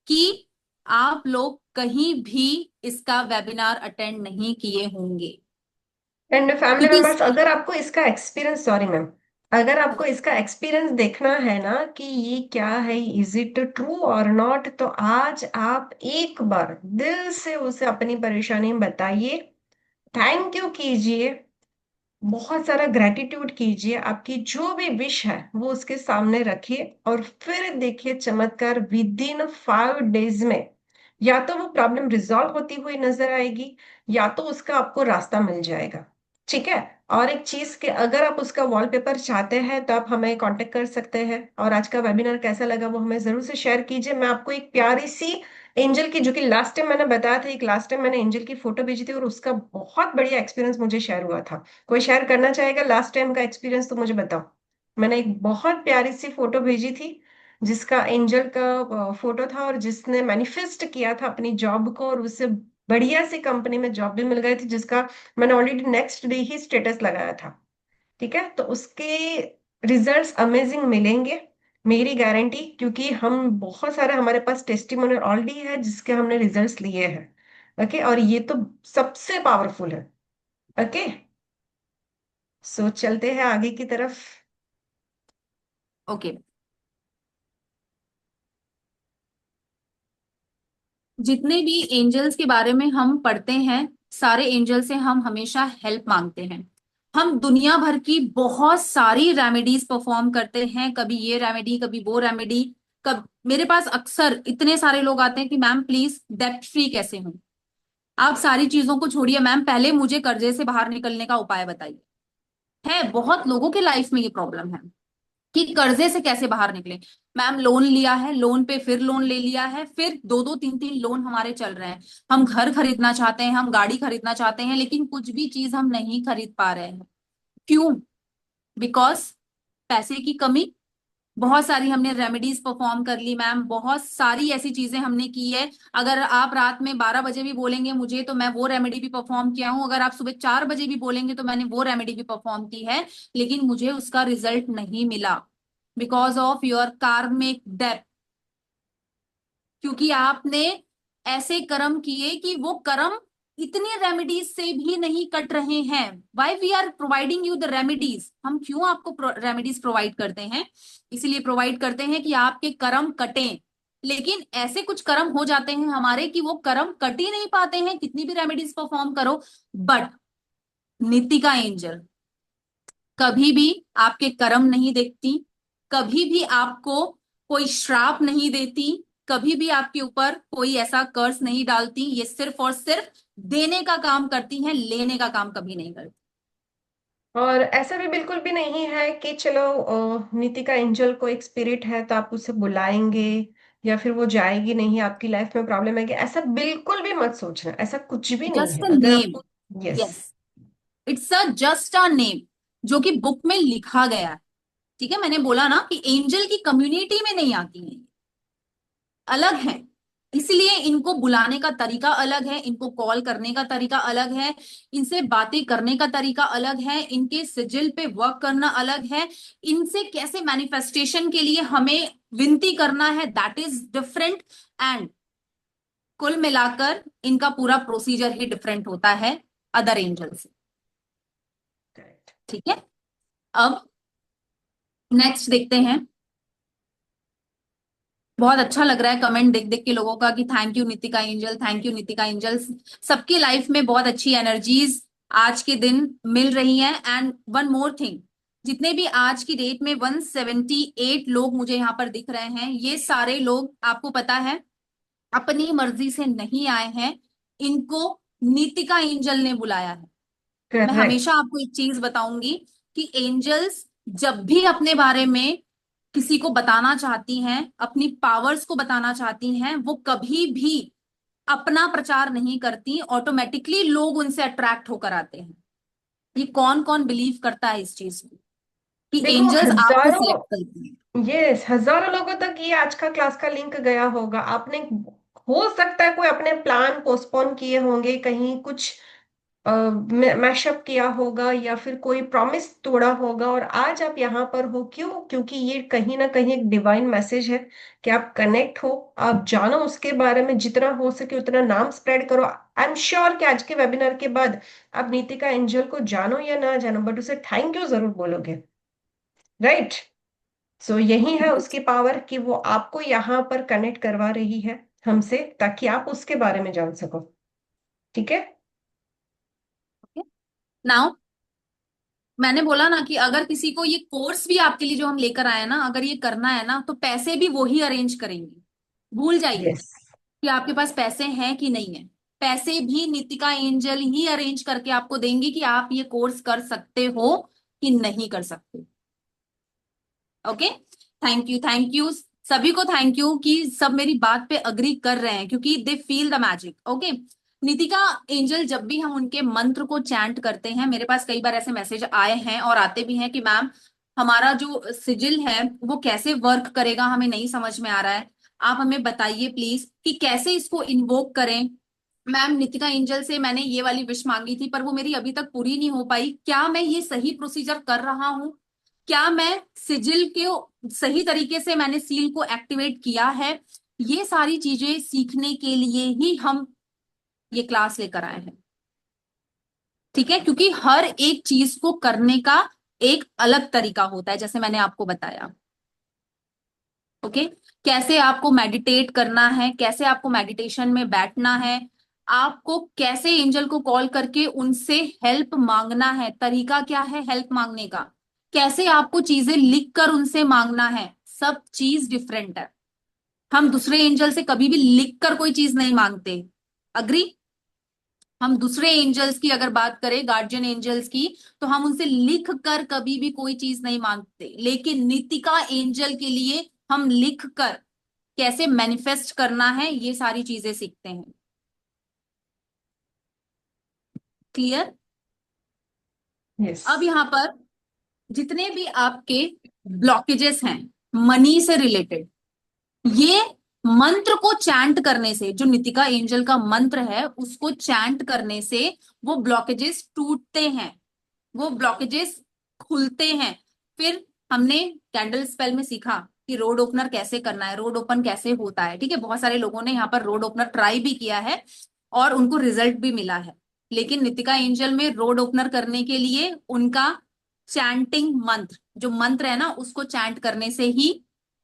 कि आप लोग कहीं भी इसका वेबिनार अटेंड नहीं किए होंगे। एंड फैमिली क्योंकि मेंबर्स, अगर आपको इसका एक्सपीरियंस, सॉरी मैम, अगर आपको इसका एक्सपीरियंस देखना है ना कि ये क्या है, इज इट ट्रू और नॉट, तो आज आप एक बार दिल से उसे अपनी परेशानी बताइए, थैंक यू कीजिए, बहुत सारा ग्रेटिट्यूड कीजिए, आपकी जो भी विश है वो उसके सामने रखिए, और फिर देखिए चमत्कार, विद इन 5 डेज में या तो वो प्रॉब्लम रिजॉल्व होती हुई नजर आएगी, या तो उसका आपको रास्ता मिल जाएगा। ठीक है। और एक चीज के, अगर आप उसका वॉलपेपर चाहते हैं तो आप हमें कांटेक्ट कर सकते हैं। और आज का वेबिनार कैसा लगा वो हमें जरूर से शेयर कीजिए। मैं आपको एक प्यारी सी एंजल की, जो कि लास्ट टाइम मैंने बताया था, एक लास्ट टाइम मैंने एंजल की फोटो भेजी थी और उसका बहुत बढ़िया एक्सपीरियंस मुझे शेयर हुआ था। कोई शेयर करना चाहेगा लास्ट टाइम का एक्सपीरियंस, तो मुझे बताओ। मैंने एक बहुत प्यारी सी फोटो भेजी थी जिसका एंजल का फोटो था, और जिसने मैनिफेस्ट किया था अपनी जॉब को, और उससे बढ़िया सी कंपनी में जॉब भी मिल गई थी, जिसका मैंने ऑलरेडी नेक्स्ट डे ही स्टेटस लगाया था। ठीक है। तो उसके रिजल्ट्स अमेजिंग मिलेंगे, मेरी गारंटी, क्योंकि हम बहुत सारे, हमारे पास टेस्टिमोनियल ऑलरेडी है जिसके हमने रिजल्ट्स लिए हैं। ओके। और ये तो सबसे पावरफुल है। ओके। सो चलते हैं आगे की तरफ। ओके। जितने भी एंजल्स के बारे में हम पढ़ते हैं, सारे एंजल से हम हमेशा हेल्प मांगते हैं। हम दुनिया भर की बहुत सारी रेमेडीज परफॉर्म करते हैं, कभी ये रेमेडी, कभी वो रेमेडी। कब मेरे पास अक्सर इतने सारे लोग आते हैं कि मैम प्लीज डेप्ट फ्री कैसे हूं। आप सारी चीजों को छोड़िए मैम, पहले मुझे कर्जे से बाहर निकलने का उपाय बताइए। है, बहुत लोगों के लाइफ में ये प्रॉब्लम है कि कर्जे से कैसे बाहर निकले। मैम लोन लिया है, लोन पे फिर लोन ले लिया है, फिर दो दो तीन तीन लोन हमारे चल रहे हैं। हम घर खरीदना चाहते हैं, हम गाड़ी खरीदना चाहते हैं, लेकिन कुछ भी चीज हम नहीं खरीद पा रहे हैं। क्यों? बिकॉज पैसे की कमी। बहुत सारी हमने रेमेडीज परफॉर्म कर ली मैम, बहुत सारी ऐसी चीजें हमने की है। अगर आप रात में 12 बजे भी बोलेंगे मुझे, तो मैं वो रेमेडी भी परफॉर्म किया हूँ। अगर आप सुबह 4 बजे भी बोलेंगे तो मैंने वो रेमेडी भी परफॉर्म की है, लेकिन मुझे उसका रिजल्ट नहीं मिला। बिकॉज ऑफ योर कार्मिक डेप्थ। क्योंकि आपने ऐसे कर्म किए कि वो कर्म इतने रेमेडीज से भी नहीं कट रहे हैं। Why we are providing you the remedies. हम क्यों आपको रेमेडीज प्रोवाइड करते हैं? इसीलिए प्रोवाइड करते हैं कि आपके कर्म कटें। लेकिन ऐसे कुछ कर्म हो जाते हैं हमारे कि वो कर्म कट ही नहीं पाते हैं, कितनी भी रेमेडीज परफॉर्म करो। बट नितिका एंजल कभी भी आपके कर्म नहीं देखती, कभी भी आपको कोई श्राप नहीं देती, कभी भी आपके ऊपर कोई ऐसा कर्स नहीं डालती। ये सिर्फ और सिर्फ देने का काम करती हैं, लेने का काम कभी नहीं करती। और ऐसा भी बिल्कुल भी नहीं है कि चलो नीतिका एंजल को एक स्पिरिट है तो आप उसे बुलाएंगे या फिर वो जाएगी नहीं, आपकी लाइफ में प्रॉब्लम है, कि ऐसा बिल्कुल भी मत सोचना। ऐसा कुछ भी नहीं जस्ट है। अ अगर नेम। आपको, yes, yes, it's a just a name जो कि बुक में लिखा गया है। ठीक है, मैंने बोला ना कि एंजल की कम्युनिटी में नहीं आती है, अलग है। इसलिए इनको बुलाने का तरीका अलग है, इनको कॉल करने का तरीका अलग है, इनसे बातें करने का तरीका अलग है, इनके सिजिल पे वर्क करना अलग है। इनसे कैसे मैनिफेस्टेशन के लिए हमें विनती करना है, दैट इज डिफरेंट। एंड कुल मिलाकर इनका पूरा प्रोसीजर ही डिफरेंट होता है अदर एंजल से। करेक्ट। ठीक है। अब नेक्स्ट देखते हैं। बहुत अच्छा लग रहा है कमेंट देख देख के लोगों का कि thank you Nitika angel, thank you Nitika angels. सबकी लाइफ में बहुत अच्छी एनर्जीज आज के दिन मिल रही हैं। एंड वन मोर थिंग, जितने भी आज की डेट में 178 लोग मुझे यहाँ पर दिख रहे हैं, ये सारे लोग आपको पता है अपनी मर्जी से नहीं आए हैं, इनको नीतिका एंजल ने बुलाया है। मैं करेक्ट। हमेशा आपको एक चीज बताऊंगी कि एंजल्स जब भी अपने बारे में किसी को बताना चाहती हैं, अपनी पावर्स को बताना चाहती हैं, वो कभी भी अपना प्रचार नहीं करती, ऑटोमेटिकली लोग उनसे अट्रैक्ट होकर आते हैं। ये कौन कौन बिलीव करता है इस चीज को कि देखो एंजल्स आपको हजारों, सिलेक्ट करती हैं? यस, हजारों लोगों तक ये आज का क्लास का लिंक गया होगा। आपने, हो सकता है कोई अपने प्लान पोस्टपोन किए होंगे, कहीं कुछ मैशअप किया होगा, या फिर कोई प्रॉमिस तोड़ा होगा, और आज आप यहाँ पर हो। क्यों? क्योंकि ये कहीं ना कहीं एक डिवाइन मैसेज है कि आप कनेक्ट हो, आप जानो उसके बारे में, जितना हो सके उतना नाम स्प्रेड करो। आई एम श्योर कि आज के वेबिनार के बाद आप नीतिका एंजल को जानो या ना जानो, बट उसे थैंक यू जरूर बोलोगे। राइट। सो यही है उसकी पावर, कि वो आपको यहाँ पर कनेक्ट करवा रही है हमसे, ताकि आप उसके बारे में जान सको। ठीक है। नाउ मैंने बोला ना कि अगर किसी को ये कोर्स भी आपके लिए जो हम लेकर आए हैं ना, अगर ये करना है ना, तो पैसे भी वो ही अरेंज करेंगे। भूल जाइए यस। कि आपके पास पैसे हैं कि नहीं है। पैसे भी नितिका एंजल ही अरेंज करके आपको देंगी कि आप ये कोर्स कर सकते हो कि नहीं कर सकते। Okay, thank you, thank you सभी को, थैंक यू कि सब मेरी बात पे अग्री कर रहे हैं, क्योंकि they feel the magic. Okay, Nitika angel जब भी हम उनके मंत्र को चैंट करते हैं, मेरे पास कई बार ऐसे मैसेज आए हैं और आते भी हैं कि मैम हमारा जो सिजिल है वो कैसे वर्क करेगा, हमें नहीं समझ में आ रहा है, आप हमें बताइए प्लीज कि कैसे इसको इन्वोक करें। मैम नितिका एंजल से मैंने ये वाली विश मांगी थी पर वो मेरी अभी तक पूरी नहीं हो पाई, क्या मैं ये सही प्रोसीजर कर रहा हूँ, क्या मैं सिजिल के सही तरीके से मैंने सील को एक्टिवेट किया है। ये सारी चीजें सीखने के लिए ही हम ये क्लास लेकर आए हैं, ठीक है, क्योंकि हर एक चीज को करने का एक अलग तरीका होता है, जैसे मैंने आपको बताया। ओके, कैसे आपको मेडिटेट करना है, कैसे आपको मेडिटेशन में बैठना है, आपको कैसे एंजल को कॉल करके उनसे हेल्प मांगना है, तरीका क्या है हेल्प मांगने का, कैसे आपको चीजें लिख कर उनसे मांगना है, सब चीज डिफरेंट है। हम दूसरे एंजल से कभी भी लिख कर कोई चीज नहीं मांगते। अग्री? हम दूसरे एंजल्स की अगर बात करें, गार्जियन एंजल्स की, तो हम उनसे लिख कर कभी भी कोई चीज नहीं मांगते, लेकिन नितिका एंजल के लिए हम लिख कर कैसे मैनिफेस्ट करना है ये सारी चीजें सीखते हैं। क्लियर? यस। अब यहाँ पर जितने भी आपके ब्लॉकेजेस हैं मनी से रिलेटेड, ये मंत्र को चैंट करने से, जो नितिका एंजल का मंत्र है उसको चैंट करने से वो ब्लॉकेजेस टूटते हैं, वो ब्लॉकेजेस खुलते हैं। फिर हमने कैंडल स्पेल में सीखा कि रोड ओपनर कैसे करना है, रोड ओपन कैसे होता है, ठीक है, बहुत सारे लोगों ने यहाँ पर रोड ओपनर ट्राई भी किया है और उनको रिजल्ट भी मिला है, लेकिन नितिका एंजल में रोड ओपनर करने के लिए उनका चैंटिंग मंत्र, जो मंत्र है ना उसको चैंट करने से ही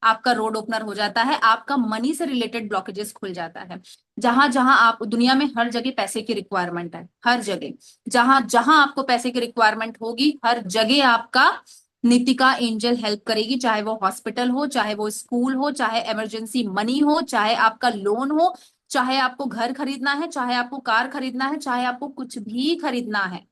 आपका रोड ओपनर हो जाता है, आपका मनी से रिलेटेड ब्लॉकेजेस खुल जाता है। जहां जहां आप दुनिया में, हर जगह पैसे की रिक्वायरमेंट है, हर जगह जहां जहां आपको पैसे की रिक्वायरमेंट होगी हर जगह आपका नितिका एंजल हेल्प करेगी, चाहे वो हॉस्पिटल हो, चाहे वो स्कूल हो, चाहे इमरजेंसी मनी हो, चाहे आपका लोन हो, चाहे आपको घर खरीदना है, चाहे आपको कार खरीदना है, चाहे आपको कुछ भी खरीदना है,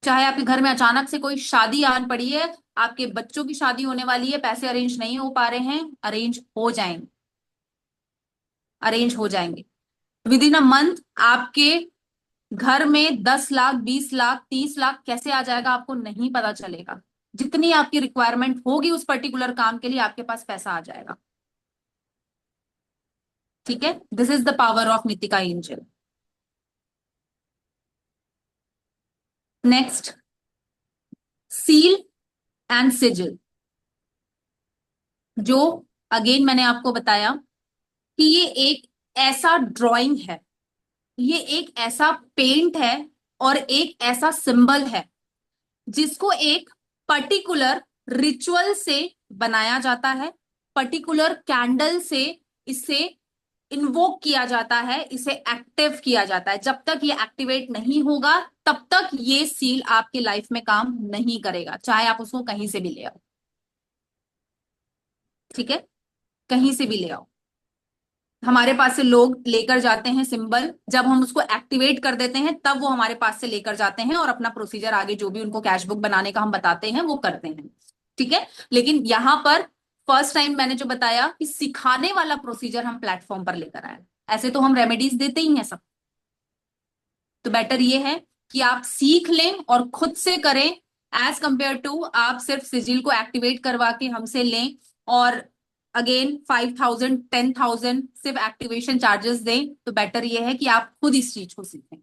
चाहे आपके घर में अचानक से कोई शादी आन पड़ी है, आपके बच्चों की शादी होने वाली है, पैसे अरेंज नहीं हो पा रहे हैं, अरेंज हो जाएंगे, अरेंज हो जाएंगे विद इन अ मंथ। आपके घर में 10 लाख, 20 लाख, 30 लाख कैसे आ जाएगा आपको नहीं पता चलेगा, जितनी आपकी रिक्वायरमेंट होगी उस पर्टिकुलर काम के लिए आपके पास पैसा आ जाएगा, ठीक है। This is the power of Nitika Angel. Next, seal and sigil, जो अगेन मैंने आपको बताया कि ये एक ऐसा ड्राइंग है, ये एक ऐसा पेंट है और एक ऐसा सिंबल है जिसको एक पर्टिकुलर रिचुअल से बनाया जाता है, पर्टिकुलर कैंडल से इसे इन्वोक किया जाता है, इसे एक्टिव किया जाता है। जब तक ये एक्टिवेट नहीं होगा तब तक ये सील आपकी लाइफ में काम नहीं करेगा, चाहे आप उसको कहीं से भी ले आओ, ठीक है, कहीं से भी ले आओ। हमारे पास से लोग लेकर जाते हैं सिंबल, जब हम उसको एक्टिवेट कर देते हैं तब वो हमारे पास से लेकर जाते हैं और अपना प्रोसीजर आगे जो भी उनको कैश बुक बनाने का हम बताते हैं वो करते हैं, ठीक है। लेकिन यहाँ पर फर्स्ट टाइम मैंने जो बताया कि सिखाने वाला प्रोसीजर हम प्लेटफॉर्म पर लेकर आए, ऐसे तो हम रेमेडीज देते ही हैं सब, तो बेटर ये है कि आप सीख लें और खुद से करें, एज कंपेयर टू आप सिर्फ सिजिल को एक्टिवेट करवा के हमसे लें और अगेन 5,000 10,000 सिर्फ एक्टिवेशन चार्जेस दें, तो बेटर ये है कि आप खुद इस चीज को सीखें,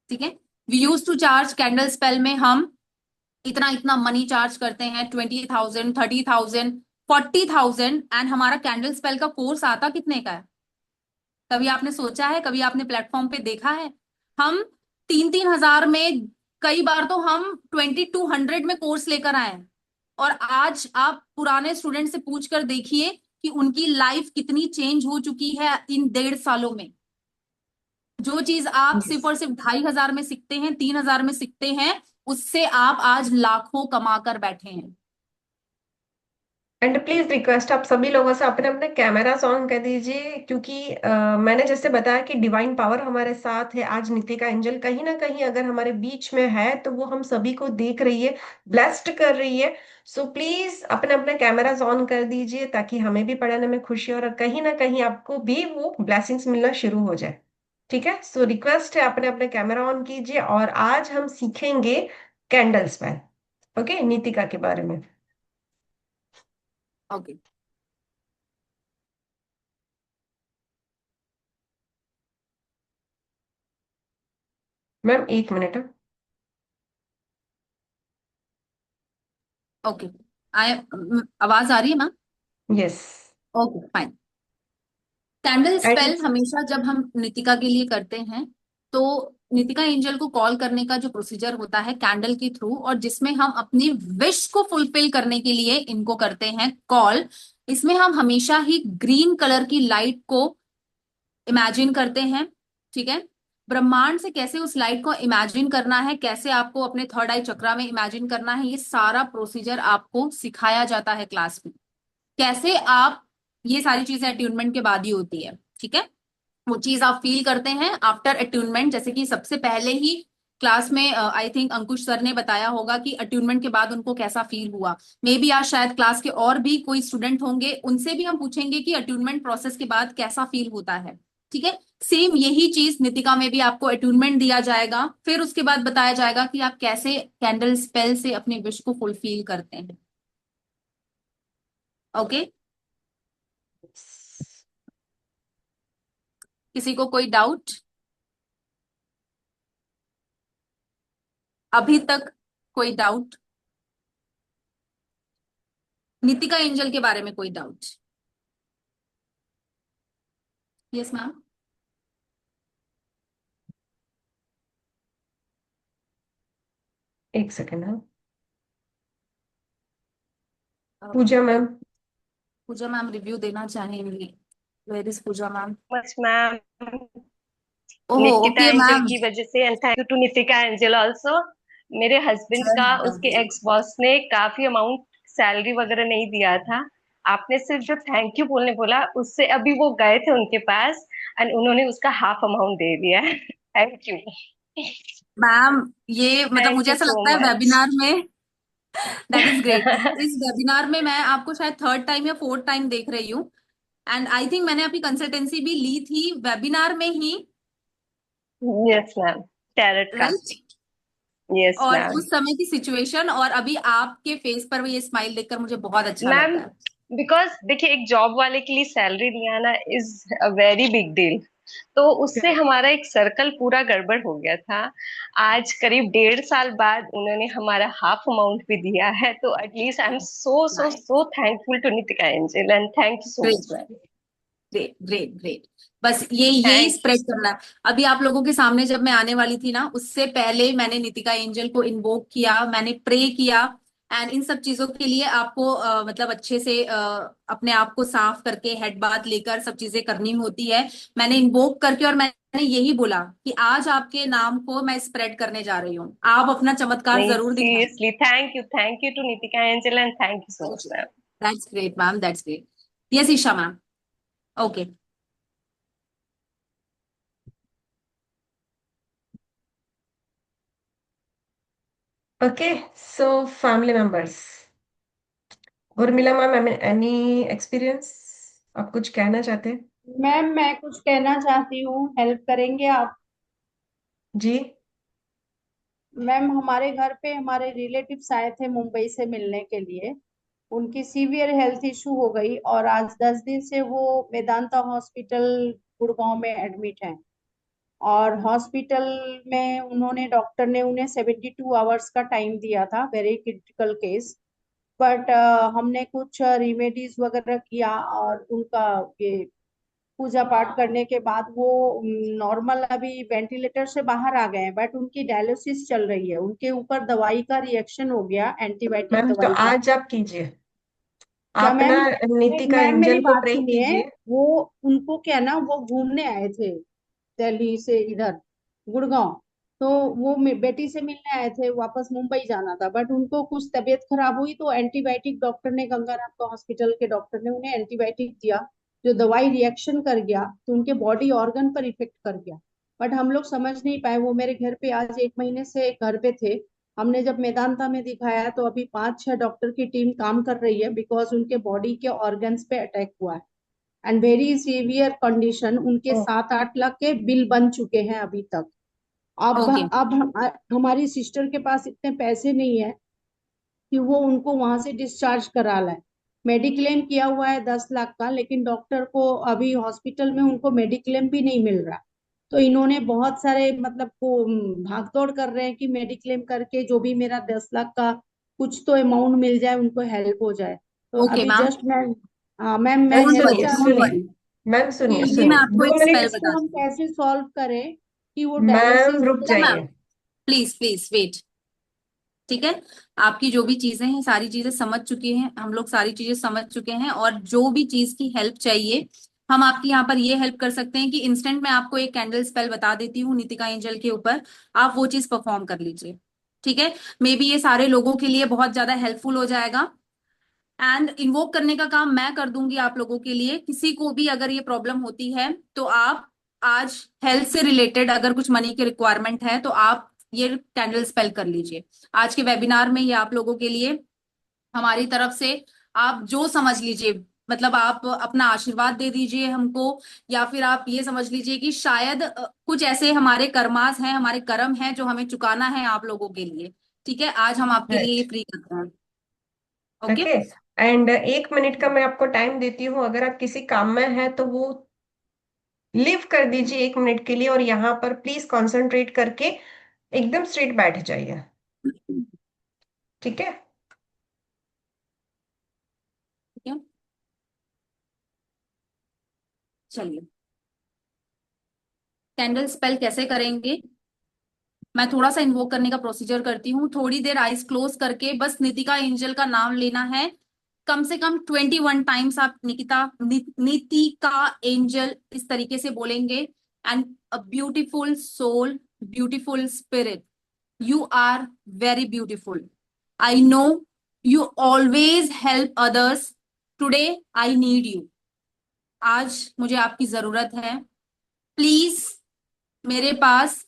ठीक है। We use to charge candle spell में हम इतना इतना मनी चार्ज करते हैं, 20,000, 30,000, 40,000, एंड हमारा कैंडल स्पेल का कोर्स आता कितने का है? कभी आपने सोचा है, कभी आपने प्लेटफॉर्म पे देखा है? हम 3-3 हजार में, कई बार तो हम 2,200 में कोर्स लेकर आए हैं, और आज आप पुराने स्टूडेंट से पूछ कर देखिए कि उनकी लाइफ कितनी चेंज हो चुकी है इन 1.5 सालों में। जो चीज आप सिर्फ और सिर्फ 2,500 में सीखते हैं, 3,000 में सीखते हैं, उससे आप आज लाखों कमा कर बैठे हैं। एंड प्लीज रिक्वेस्ट आप सभी लोगों से अपने अपने कैमरास ऑन कर दीजिए, क्योंकि मैंने जैसे बताया कि डिवाइन पावर हमारे साथ है। आज नितिका एंजल कहीं ना कहीं अगर हमारे बीच में है तो वो हम सभी को देख रही है, ब्लेस्ड कर रही है। सो प्लीज अपने अपने कैमरास ऑन कर दीजिए ताकि हमें भी पढ़ाने में खुशी हो और कहीं ना कहीं आपको भी वो ब्लेसिंग्स मिलना शुरू हो जाए। ठीक है, सो रिक्वेस्ट है अपने अपने कैमरा ऑन कीजिए और आज हम सीखेंगे कैंडल स्पेल। ओके, नीतिका के बारे में। ओके। मैम एक मिनट। ओके। आए, आवाज आ रही है ma'am? Yes. Okay fine. Candle and spell हमेशा जब हम नितिका के लिए करते हैं, तो नितिका एंजल को कॉल करने का जो प्रोसीजर होता है कैंडल के थ्रू, और जिसमें हम अपनी विश को फुलफिल करने के लिए इनको करते हैं कॉल, इसमें हम हमेशा ही ग्रीन कलर की लाइट को इमेजिन करते हैं। ठीक है, ब्रह्मांड से कैसे उस लाइट को इमेजिन करना है, कैसे आपको अपने थर्ड आई चक्रा में इमेजिन करना है, ये सारा प्रोसीजर आपको सिखाया जाता है क्लास में। कैसे आप, ये सारी चीजें अट्यूनमेंट के बाद ही होती है। ठीक है, वो चीज आप फील करते हैं आफ्टर अट्यूनमेंट। जैसे कि सबसे पहले ही क्लास में आई थिंक अंकुश सर ने बताया होगा कि अट्यूनमेंट के बाद उनको कैसा फील हुआ। मे बी आज शायद क्लास के और भी कोई स्टूडेंट होंगे, उनसे भी हम पूछेंगे कि अट्यूनमेंट प्रोसेस के बाद कैसा फील होता है। ठीक है, सेम यही चीज नितिका में भी आपको अट्यूनमेंट दिया जाएगा, फिर उसके बाद बताया जाएगा कि आप कैसे कैंडल स्पेल से अपने विश को फुलफिल करते हैं। ओके, किसी को कोई डाउट अभी तक? कोई डाउट नितिका एंजल के बारे में? कोई डाउट? Yes ma'am. एक सेकेंड। हाँ, Pooja ma'am. Pooja ma'am review देना चाहेंगी? Where is Pooja ma'am? Much ma'am, ओहो, निकिता ओके एंजल मैम। की वजह से, and thank you to Nitika angel also. मेरे हस्बैंड का उसके एक्स बॉस ने काफी अमाउंट सैलरी वगैरह नहीं दिया था। आपने सिर्फ जो थैंक यू बोलने बोला, उससे अभी वो गए थे उनके पास एंड उन्होंने उसका हाफ अमाउंट दे दिया है। Thank you. मैम ये मतलब थैंक मुझे यू ऐसा सो लगता है मच। वेबिनार में, दैट इज ग्रेट। इस वेबिनार में मैं आपको शायद थर्ड टाइम या फोर्थ टाइम देख रही हूँ, एंड आई थिंक मैंने आपकी कंसल्टेंसी भी ली थी वेबिनार में ही। Yes ma'am, tarot right. Casting. Yes और मैम। उस समय की सिचुएशन और अभी आपके फेस पर ये स्माइल देखकर मुझे बहुत अच्छा मैम लगता है। बिकॉज देखिए, एक जॉब वाले के लिए सैलरी दिलाना is a very big deal. तो उससे हमारा एक सर्कल पूरा गड़बड़ हो गया था। आज करीब 1.5 साल बाद उन्होंने हमारा हाफ अमाउंट भी दिया है, तो at least I am so so nice, so thankful to Nitika angel, and thank you so much great, ma'am. Great, great, great. बस ये यही थैंक स्प्रेड करना है। अभी आप लोगों के सामने जब मैं आने वाली थी ना, उससे पहले मैंने नितिका एंजल को इन्वोक किया, मैंने प्रे किया, एंड इन सब चीजों के लिए आपको मतलब अच्छे से अपने आप को साफ करके हेड बाथ लेकर सब चीजें करनी होती है। मैंने इन्वोक करके और मैंने यही बोला कि आज आपके नाम को मैं स्प्रेड करने जा रही हूँ, आप अपना चमत्कार नहीं, जरूर दिखाएं। Seriously thank you to Nitika angel, and thank you so much ma'am. That's great ma'am, that's great. Yes Isha ma'am. Okay. Okay, so family members. Urmila ma'am, any experience? आप कुछ कहना चाहते हैं? मैम मैं कुछ कहना चाहती हूँ, हेल्प करेंगे आप? जी। मैम हमारे घर पे हमारे रिलेटिव्स आए थे मुंबई से मिलने के लिए। उनकी सीवियर हेल्थ इशू हो गई और आज 10 दिन से वो मेदांता हॉस्पिटल गुड़गांव में एडमिट हैं। और हॉस्पिटल में उन्होंने, डॉक्टर ने उन्हें 72 आवर्स का टाइम दिया था, वेरी क्रिटिकल केस। बट हमने कुछ रिमेडीज वगैरह किया और उनका ये पूजा पाठ करने के बाद वो नॉर्मल अभी वेंटिलेटर से बाहर आ गए हैं, बट उनकी डायलिसिस चल रही है। उनके ऊपर दवाई का रिएक्शन हो गया, एंटीबायोटिक मैम तो दवाई का। आज आप कीजिए, क्या आप ना मैम? नीतिका मैम मेरी एंजल को बात प्रे सुनिए। कीजिए। वो, उनको क्या ना, वो घूमने आए थे दिल्ली से इधर गुड़गांव। तो वो बेटी से मिलने आए थे, वापस मुंबई जाना था, बट उनको कुछ तबीयत खराब हुई तो एंटीबायोटिक डॉक्टर ने, गंगाराम का हॉस्पिटल के डॉक्टर ने उन्हें एंटीबायोटिक दिया। जो दवाई रिएक्शन कर गया तो उनके बॉडी ऑर्गन पर इफेक्ट कर गया। बट हम लोग समझ नहीं पाए। वो मेरे घर पे आज 1 महीने से घर पे थे। हमने जब मेदांता में दिखाया तो अभी 5-6 डॉक्टर की टीम काम कर रही है, बिकॉज उनके बॉडी के ऑर्गन्स पे अटैक हुआ है एंड वेरी सीवियर कंडीशन। उनके ओ, 7-8 लाख के बिल बन चुके हैं अभी तक। ओके अब हमारी सिस्टर के पास इतने पैसे नहीं है कि वो उनको वहां से डिस्चार्ज करा लाए। मेडिक्लेम किया हुआ है 10 लाख का, लेकिन डॉक्टर को अभी हॉस्पिटल में उनको मेडिक्लेम भी नहीं मिल रहा। तो इन्होंने बहुत सारे मतलब को भाग दौड़ कर रहे हैं कि मेडिक्लेम करके जो भी मेरा 10 लाख का कुछ तो अमाउंट मिल जाए, उनको हेल्प हो जाए। तो ओके अभी मैम, जस्ट मैं, हाँ मैम, मैं मैम डोंट हेल्प वरी, सुनिए चाह डोंट रही सुनिए, थी वरी। मैम सुनिए कि अभी मैं सुनिए, आपको दो एक मिनट। स्पेल इसको हम बताती हूँ। कैसे सॉल्व करें कि वो मैम डायलिसिस रुक मैम मैम, जाइए। Please please wait. ठीक है, आपकी जो भी चीजें हैं सारी चीजें समझ चुके हैं हम लोग, सारी चीजें समझ चुके हैं, और जो भी चीज की हेल्प चाहिए हम आपकी यहाँ पर ये हेल्प कर सकते हैं कि इंस्टेंट मैं आपको एक कैंडल स्पेल बता देती हूँ नीतिका एंजल के ऊपर, आप वो चीज परफॉर्म कर लीजिए। ठीक है, मे बी ये सारे लोगों के लिए बहुत ज्यादा हेल्पफुल हो जाएगा। एंड इन्वोक करने का काम मैं कर दूंगी आप लोगों के लिए। किसी को भी अगर ये प्रॉब्लम होती है तो आप आज हेल्थ से रिलेटेड अगर कुछ मनी की रिक्वायरमेंट है तो आप ये कैंडल स्पेल कर लीजिए। आज के वेबिनार में ये आप लोगों के लिए हमारी तरफ से, आप जो समझ लीजिए, मतलब आप अपना आशीर्वाद दे दीजिए हमको, या फिर आप ये समझ लीजिए कि शायद कुछ ऐसे हमारे कर्मास हैं, हमारे कर्म हैं जो हमें चुकाना है आप लोगों के लिए। ठीक है, आज हम आपके लिए ये राइट। फ्री करते हैं। Okay, okay. एंड 1 मिनट का मैं आपको टाइम देती हूँ, अगर आप किसी काम में हैं तो वो लिव कर दीजिए 1 मिनट के लिए, और यहाँ पर प्लीज कंसंट्रेट करके एकदम स्ट्रेट बैठ जाइए। ठीक है। ठीक है, चलिए कैंडल स्पेल कैसे करेंगे, मैं थोड़ा सा इन्वोक करने का प्रोसीजर करती हूँ। थोड़ी देर आइज क्लोज करके बस नितिका एंजल का नाम लेना है, कम से कम 21 टाइम्स आप नितिका एंजल इस तरीके से बोलेंगे। And a beautiful soul, beautiful spirit, you are very beautiful. I know you always help others, today I need you. आज मुझे आपकी जरूरत है, प्लीज मेरे पास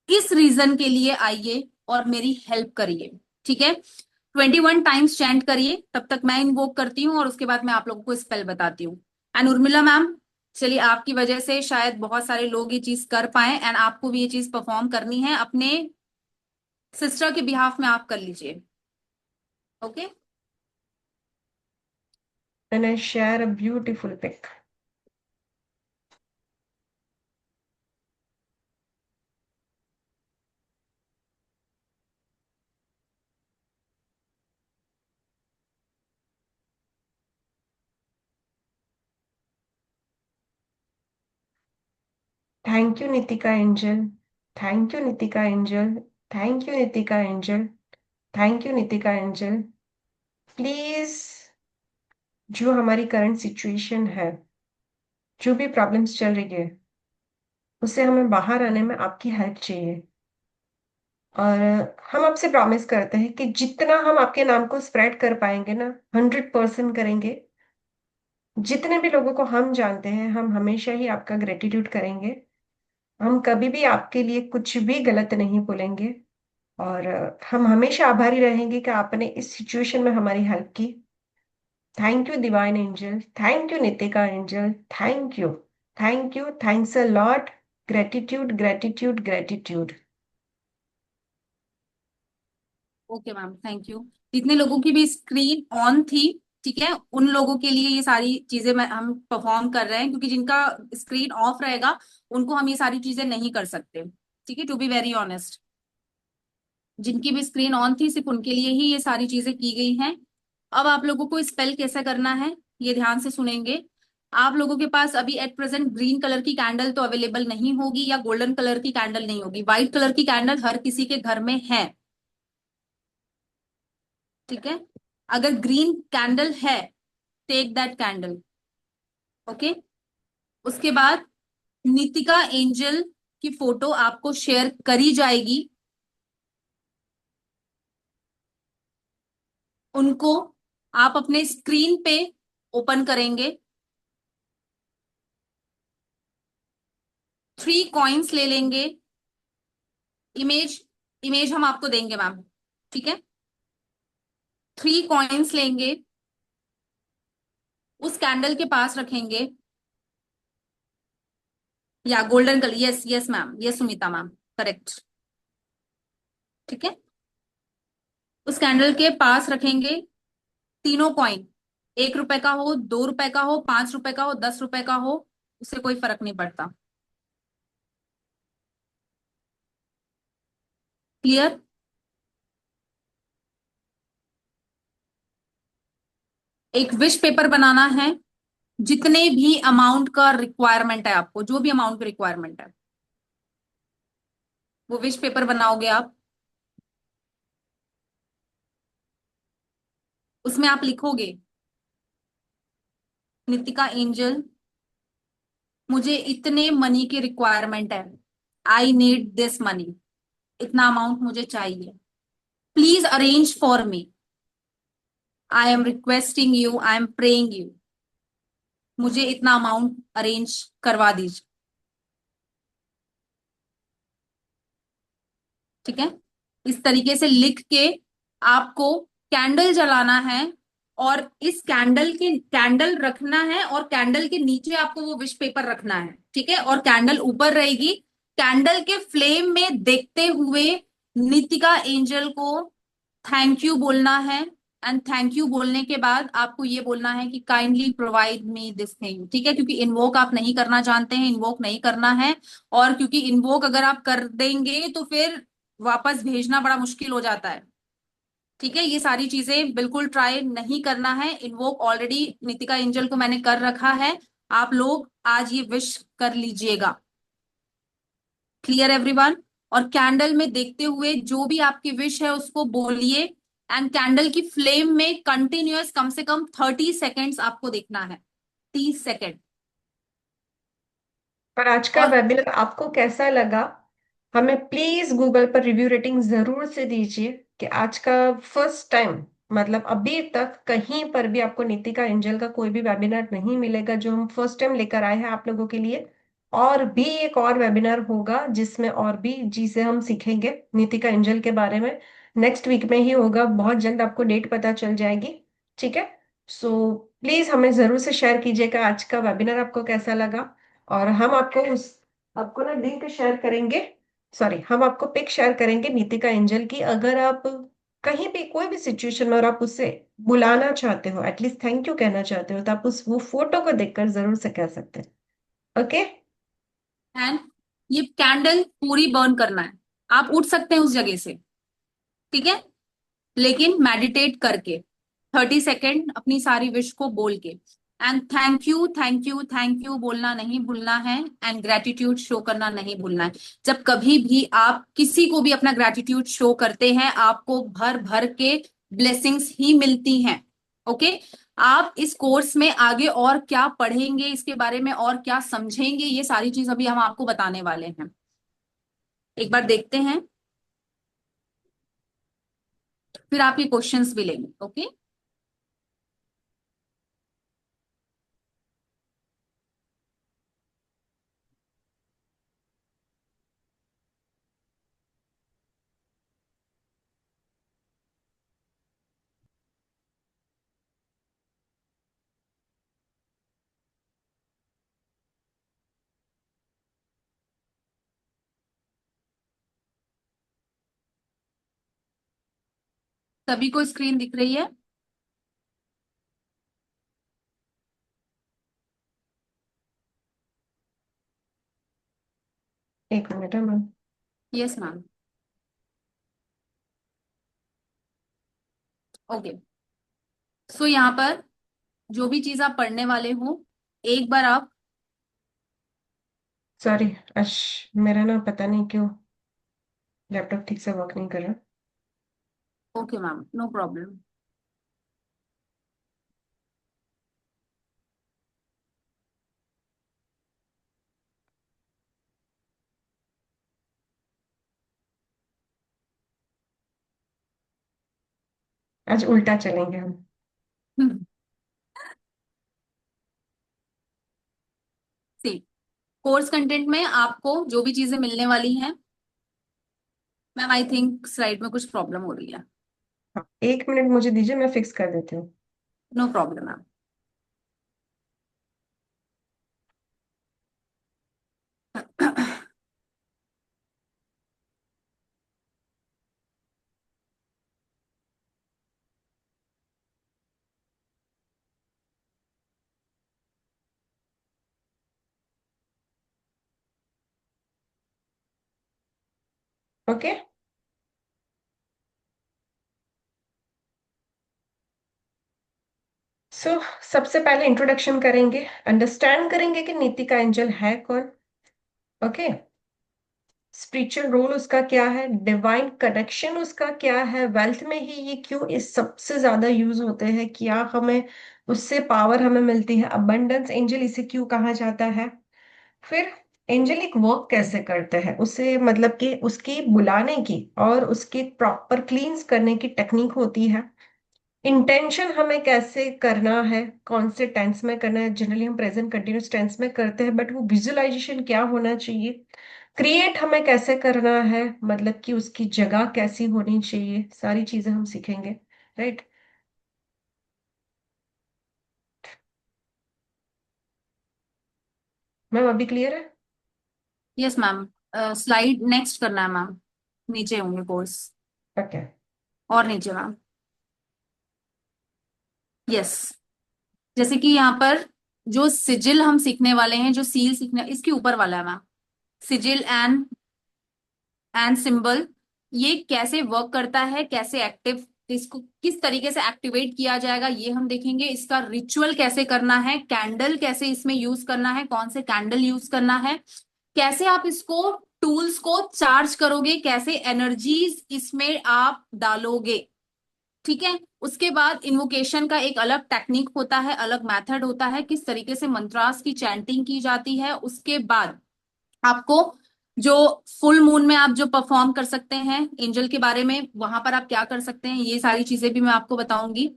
इस रीजन के लिए आइए और मेरी हेल्प करिए। ठीक है, 21 टाइम्स चैंट करिए, तब तक मैं इन्वोक करती हूँ और उसके बाद मैं आप लोगों को स्पेल बताती हूँ। एंड उर्मिला मैम, चलिए आपकी वजह से शायद बहुत सारे लोग ये चीज कर पाए, एंड आपको भी ये चीज परफॉर्म करनी है अपने सिस्टर के बिहाफ में, आप कर लीजिए। Okay, And I share a beautiful pic. Thank you, Nitika Angel. Thank you, Nitika Angel. Thank you, Nitika Angel. Thank you, Nitika Angel. Please, जो हमारी करंट सिचुएशन है, जो भी प्रॉब्लम्स चल रही है, उससे हमें बाहर आने में आपकी हेल्प चाहिए। और हम आपसे प्रॉमिस करते हैं कि जितना हम आपके नाम को स्प्रेड कर पाएंगे ना, 100% करेंगे। जितने भी लोगों को हम जानते हैं, हम हमेशा ही आपका ग्रेटिट्यूड करेंगे। हम कभी भी आपके लिए कुछ भी गलत नहीं बोलेंगे, और हम हमेशा आभारी रहेंगे कि आपने इस सिचुएशन में हमारी हेल्प की। Thank you divine angel, thank you Nitika angel, thank you, thank you, thanks a lot. Gratitude, gratitude, gratitude. Okay ma'am, thank you. जितने लोगों की भी स्क्रीन ऑन थी, ठीक है, उन लोगों के लिए ये सारी चीजें मैं हम परफॉर्म कर रहे हैं, क्योंकि जिनका स्क्रीन ऑफ रहेगा उनको हम ये सारी चीजें नहीं कर सकते। ठीक है, टू बी वेरी ऑनेस्ट, जिनकी भी स्क्रीन ऑन थी सिर्फ उनके लिए ही ये सारी चीजें की गई हैं। अब आप लोगों को स्पेल कैसे करना है ये ध्यान से सुनेंगे। आप लोगों के पास अभी एट प्रेजेंट ग्रीन कलर की कैंडल तो अवेलेबल नहीं होगी, या गोल्डन कलर की कैंडल नहीं होगी, व्हाइट कलर की कैंडल हर किसी के घर में है। ठीक है, अगर ग्रीन कैंडल है, टेक दैट कैंडल। ओके, उसके बाद नीतिका एंजल की फोटो आपको शेयर करी जाएगी। उनको आप अपने स्क्रीन पे ओपन करेंगे, 3 कॉइन्स ले लेंगे। इमेज इमेज हम आपको देंगे मैम, ठीक है। 3 कॉइन्स लेंगे, उस कैंडल के पास रखेंगे, या golden colour, yes yes ma'am, yes Sumita ma'am, correct, ठीक है। उस कैंडल के पास रखेंगे तीनों कॉइन, 1 रुपए का हो, 2 रुपए का हो, 5 रुपए का हो, 10 रुपए का हो, उससे कोई फर्क नहीं पड़ता। क्लियर? एक विश पेपर बनाना है, जितने भी अमाउंट का रिक्वायरमेंट है, आपको जो भी अमाउंट की रिक्वायरमेंट है वो विश पेपर बनाओगे आप। उसमें आप लिखोगे, नितिका एंजल, मुझे इतने मनी की रिक्वायरमेंट है, आई नीड दिस मनी, इतना अमाउंट मुझे चाहिए, please arrange for me, I am requesting you, I am praying you, मुझे इतना अमाउंट अरेंज करवा दीजिए, ठीक है। इस तरीके से लिख के आपको कैंडल जलाना है, और इस कैंडल रखना है, और कैंडल के नीचे आपको वो विश पेपर रखना है, ठीक है, और कैंडल ऊपर रहेगी। कैंडल के फ्लेम में देखते हुए नितिका एंजल को थैंक यू बोलना है, एंड थैंक यू बोलने के बाद आपको ये बोलना है कि kindly provide me this thing, ठीक है, क्योंकि इन्वोक आप नहीं करना जानते हैं, इन्वोक नहीं करना है, और क्योंकि इन्वोक अगर आप कर देंगे तो फिर वापस भेजना बड़ा मुश्किल हो जाता है, ठीक है। ये सारी चीजें बिल्कुल ट्राई नहीं करना है। इन्वोक ऑलरेडी नितिका एंजल को मैंने कर रखा है, आप लोग आज ये विश कर लीजिएगा। Clear everyone? और कैंडल में देखते हुए जो भी आपकी विश है उसको बोलिए, एंड कैंडल की फ्लेम में कंटिन्यूअस कम से कम 30 सेकेंड्स आपको देखना है, 30 सेकेंड। पर आज का और वेबिनार आपको कैसा लगा? हमें प्लीज गूगल पर रिव्यू रेटिंग जरूर से दीजिए कि आज का फर्स्ट टाइम, मतलब अभी तक कहीं पर भी आपको नीतिका एंजल का कोई भी वेबिनार नहीं मिलेगा, जो हम फर्स्ट टाइम लेकर आए हैं आप लोगों के लिए। और भी एक और वेबिनार होगा जिसमें और भी चीजें हम सीखेंगे नीतिका एंजल के बारे में। नेक्स्ट वीक में ही होगा, बहुत जल्द आपको डेट पता चल जाएगी, ठीक है। सो प्लीज हमें जरूर से शेयर कीजिएगा आज का वेबिनार आपको कैसा लगा। और हम आपको ना लिंक शेयर करेंगे, सॉरी, हम आपको पिक शेयर करेंगे नीतिका एंजल की। अगर आप कहीं भी कोई भी सिचुएशन में और आप उससे बुलाना चाहते हो, एटलीस्ट थैंक यू कहना चाहते हो, तो आप उस वो फोटो को देखकर जरूर से कह सकते हैं। ओके। एंड ये कैंडल पूरी बर्न करना है, आप उठ सकते हैं उस जगह से, ठीक है, लेकिन मेडिटेट करके 30 सेकेंड अपनी सारी विश को बोल के, and thank you thank you thank you बोलना नहीं भूलना है, एंड ग्रेटिट्यूड शो करना नहीं भूलना है। जब कभी भी आप किसी को भी अपना ग्रेटिट्यूड शो करते हैं, आपको भर भर के ब्लेसिंग्स ही मिलती हैं। ओके, आप इस कोर्स में आगे और क्या पढ़ेंगे, इसके बारे में और क्या समझेंगे, ये सारी चीज अभी हम आपको बताने वाले हैं। एक बार देखते हैं, फिर आपके क्वेश्चंस भी लेंगे। ओके, सभी को स्क्रीन दिख रही है? एक मिनट है मैम। Yes ma'am. ओके, सो यहाँ पर जो भी चीज आप पढ़ने वाले हो, एक बार आप, सॉरी, अश मेरा ना पता नहीं क्यों लैपटॉप ठीक से वर्क नहीं कर रहा। Okay ma'am, no problem. आज उल्टा चलेंगे हम। सी, कोर्स कंटेंट में आपको जो भी चीजें मिलने वाली हैं, मैम आई थिंक स्लाइड में कुछ प्रॉब्लम हो रही है। हाँ, 1 मिनट मुझे दीजिए, मैं फिक्स कर देती हूँ। No problem ma'am. Okay, so सबसे पहले इंट्रोडक्शन करेंगे, अंडरस्टैंड करेंगे कि नीतिका एंजल है कौन। ओके, स्पिरिचुअल रोल उसका क्या है, डिवाइन कनेक्शन उसका क्या है, वेल्थ में ही ये क्यों इस सबसे ज्यादा यूज होते हैं, क्या हमें उससे पावर हमें मिलती है, अबंडेंस एंजल इसे क्यों कहा जाता है। फिर एंजेलिक वर्क कैसे करते हैं, उसे मतलब कि उसकी बुलाने की और उसके प्रॉपर क्लींस करने की टेक्निक होती है। इंटेंशन हमें कैसे करना है, कौन से टेंस में करना है, जनरली हम प्रेजेंट कंटिन्यूस टेंस में करते हैं, बट वो विजुअलाइजेशन क्या होना चाहिए। क्रिएट हमें कैसे करना है, मतलब कि उसकी जगह कैसी होनी चाहिए, सारी चीजें हम सीखेंगे, राइट। मैम अभी क्लियर है? यस मैम, स्लाइड नेक्स्ट करना है मैम, नीचे होंगे कोर्स, ओके, और नीचे मैम। यस, जैसे कि यहाँ पर जो सिजिल हम सीखने वाले हैं, जो सील सीखने, इसके ऊपर वाला है मैम, सिजिल एंड सिंबल, ये कैसे वर्क करता है, कैसे एक्टिव, इसको किस तरीके से एक्टिवेट किया जाएगा ये हम देखेंगे। इसका रिचुअल कैसे करना है, कैंडल कैसे इसमें यूज करना है, कौन से कैंडल यूज करना है, कैसे आप इसको टूल्स को चार्ज करोगे, कैसे एनर्जीज इसमें आप डालोगे। ठीक है, उसके बाद इन्वोकेशन का एक अलग टेक्निक होता है, अलग मेथड होता है, किस तरीके से मंत्रास की चैंटिंग की जाती है। उसके बाद आपको जो फुल मून में आप जो परफॉर्म कर सकते हैं एंजल के बारे में, वहां पर आप क्या कर सकते हैं, ये सारी चीजें भी मैं आपको बताऊंगी।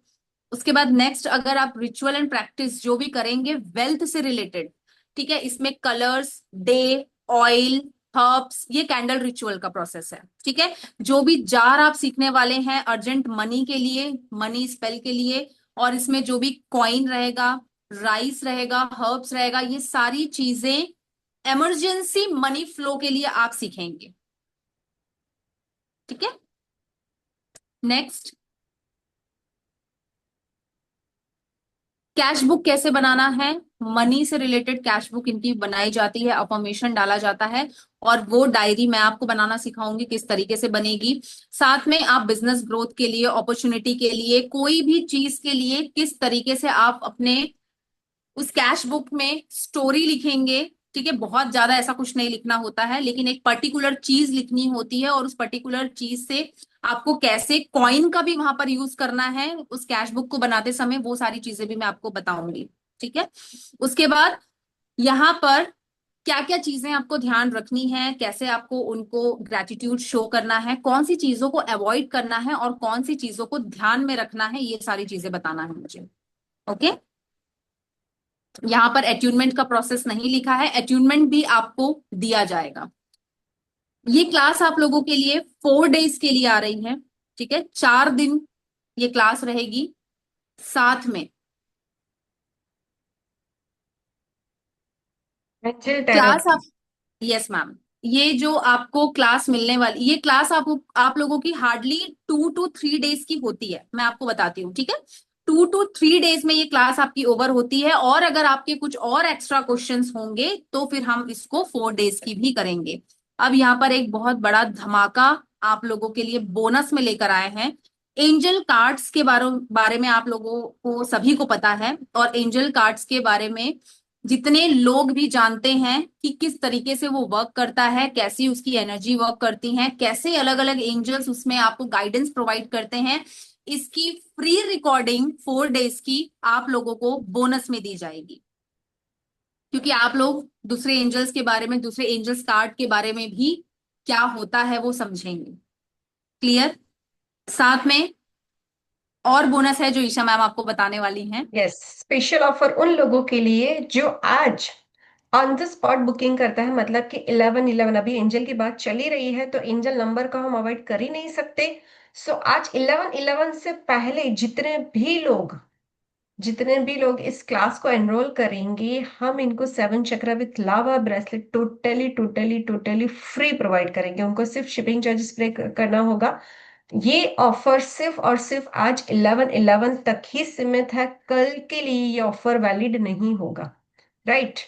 उसके बाद नेक्स्ट, अगर आप रिचुअल एंड प्रैक्टिस जो भी करेंगे वेल्थ से रिलेटेड, ठीक है, इसमें कलर्स, डे, ऑयल, हर्ब्स, ये कैंडल रिचुअल का प्रोसेस है। ठीक है, जो भी जार आप सीखने वाले हैं अर्जेंट मनी के लिए, मनी स्पेल के लिए, और इसमें जो भी कॉइन रहेगा, राइस रहेगा, हर्ब्स रहेगा, ये सारी चीजें इमरजेंसी मनी फ्लो के लिए आप सीखेंगे। ठीक है, नेक्स्ट, कैश बुक कैसे बनाना है, मनी से रिलेटेड कैश बुक इनकी बनाई जाती है, अफर्मेशन डाला जाता है, और वो डायरी मैं आपको बनाना सिखाऊंगी किस तरीके से बनेगी। साथ में आप बिजनेस ग्रोथ के लिए, अपॉर्चुनिटी के लिए, कोई भी चीज के लिए किस तरीके से आप अपने उस कैश बुक में स्टोरी लिखेंगे। ठीक है, बहुत ज्यादा ऐसा कुछ नहीं लिखना होता है, लेकिन एक पर्टिकुलर चीज लिखनी होती है, और उस पर्टिकुलर चीज से आपको कैसे कॉइन का भी वहां पर यूज करना है उस कैश बुक को बनाते समय, वो सारी चीजें भी मैं आपको बताऊंगी। ठीक है, उसके बाद यहाँ पर क्या क्या चीजें आपको ध्यान रखनी है, कैसे आपको उनको ग्रेटिट्यूड शो करना है, कौन सी चीजों को अवॉइड करना है और कौन सी चीजों को ध्यान में रखना है, ये सारी चीजें बताना है मुझे। ओके, यहाँ पर अट्यूनमेंट का प्रोसेस नहीं लिखा है, अट्यूनमेंट भी आपको दिया जाएगा। ये क्लास आप लोगों के लिए 4 डेज के लिए आ रही है। ठीक है, 4 दिन ये क्लास रहेगी। साथ में एंजल क्लास टैरोट। आप, यस मैम, ये जो आपको क्लास मिलने वाली, ये क्लास आप लोगों की हार्डली 2 to 3 डेज की होती है, मैं आपको बताती हूँ। ठीक है, 2 to 3 डेज में ये क्लास आपकी ओवर होती है, और अगर आपके कुछ और एक्स्ट्रा क्वेश्चंस होंगे तो फिर हम इसको 4 डेज की भी करेंगे। अब यहाँ पर एक बहुत बड़ा धमाका आप लोगों के लिए बोनस में लेकर आए हैं। एंजल कार्ड्स के बारे में आप लोगों को सभी को पता है, और एंजल कार्ड्स के बारे में जितने लोग भी जानते हैं कि किस तरीके से वो वर्क करता है, कैसी उसकी एनर्जी वर्क करती है, कैसे अलग अलग एंजल्स उसमें आपको गाइडेंस प्रोवाइड करते हैं, इसकी फ्री रिकॉर्डिंग 4 डेज की आप लोगों को बोनस में दी जाएगी। क्योंकि आप लोग दूसरे एंजल्स के बारे में, दूसरे एंजल्स कार्ड के बारे में भी क्या होता है वो समझेंगे। क्लियर? साथ में और बोनस है जो ईशा मैम आपको बताने वाली हैं। यस, स्पेशल ऑफर उन लोगों के लिए जो आज ऑन द स्पॉट बुकिंग करता है, मतलब कि 11-11, अभी एंजल की बात चली रही है तो एंजल नंबर को हम अवॉइड कर ही नहीं सकते। सो आज 11-11 से पहले जितने भी लोग इस क्लास को एनरोल करेंगे, हम इनको 7 chakra with lava bracelet totally totally totally free provide करेंगे। उनको सिर्फ शिपिंग चार्जेस पे करना होगा। ये ऑफर सिर्फ और सिर्फ आज 11-11 तक ही सीमित है, कल के लिए ये ऑफर वैलिड नहीं होगा। राइट।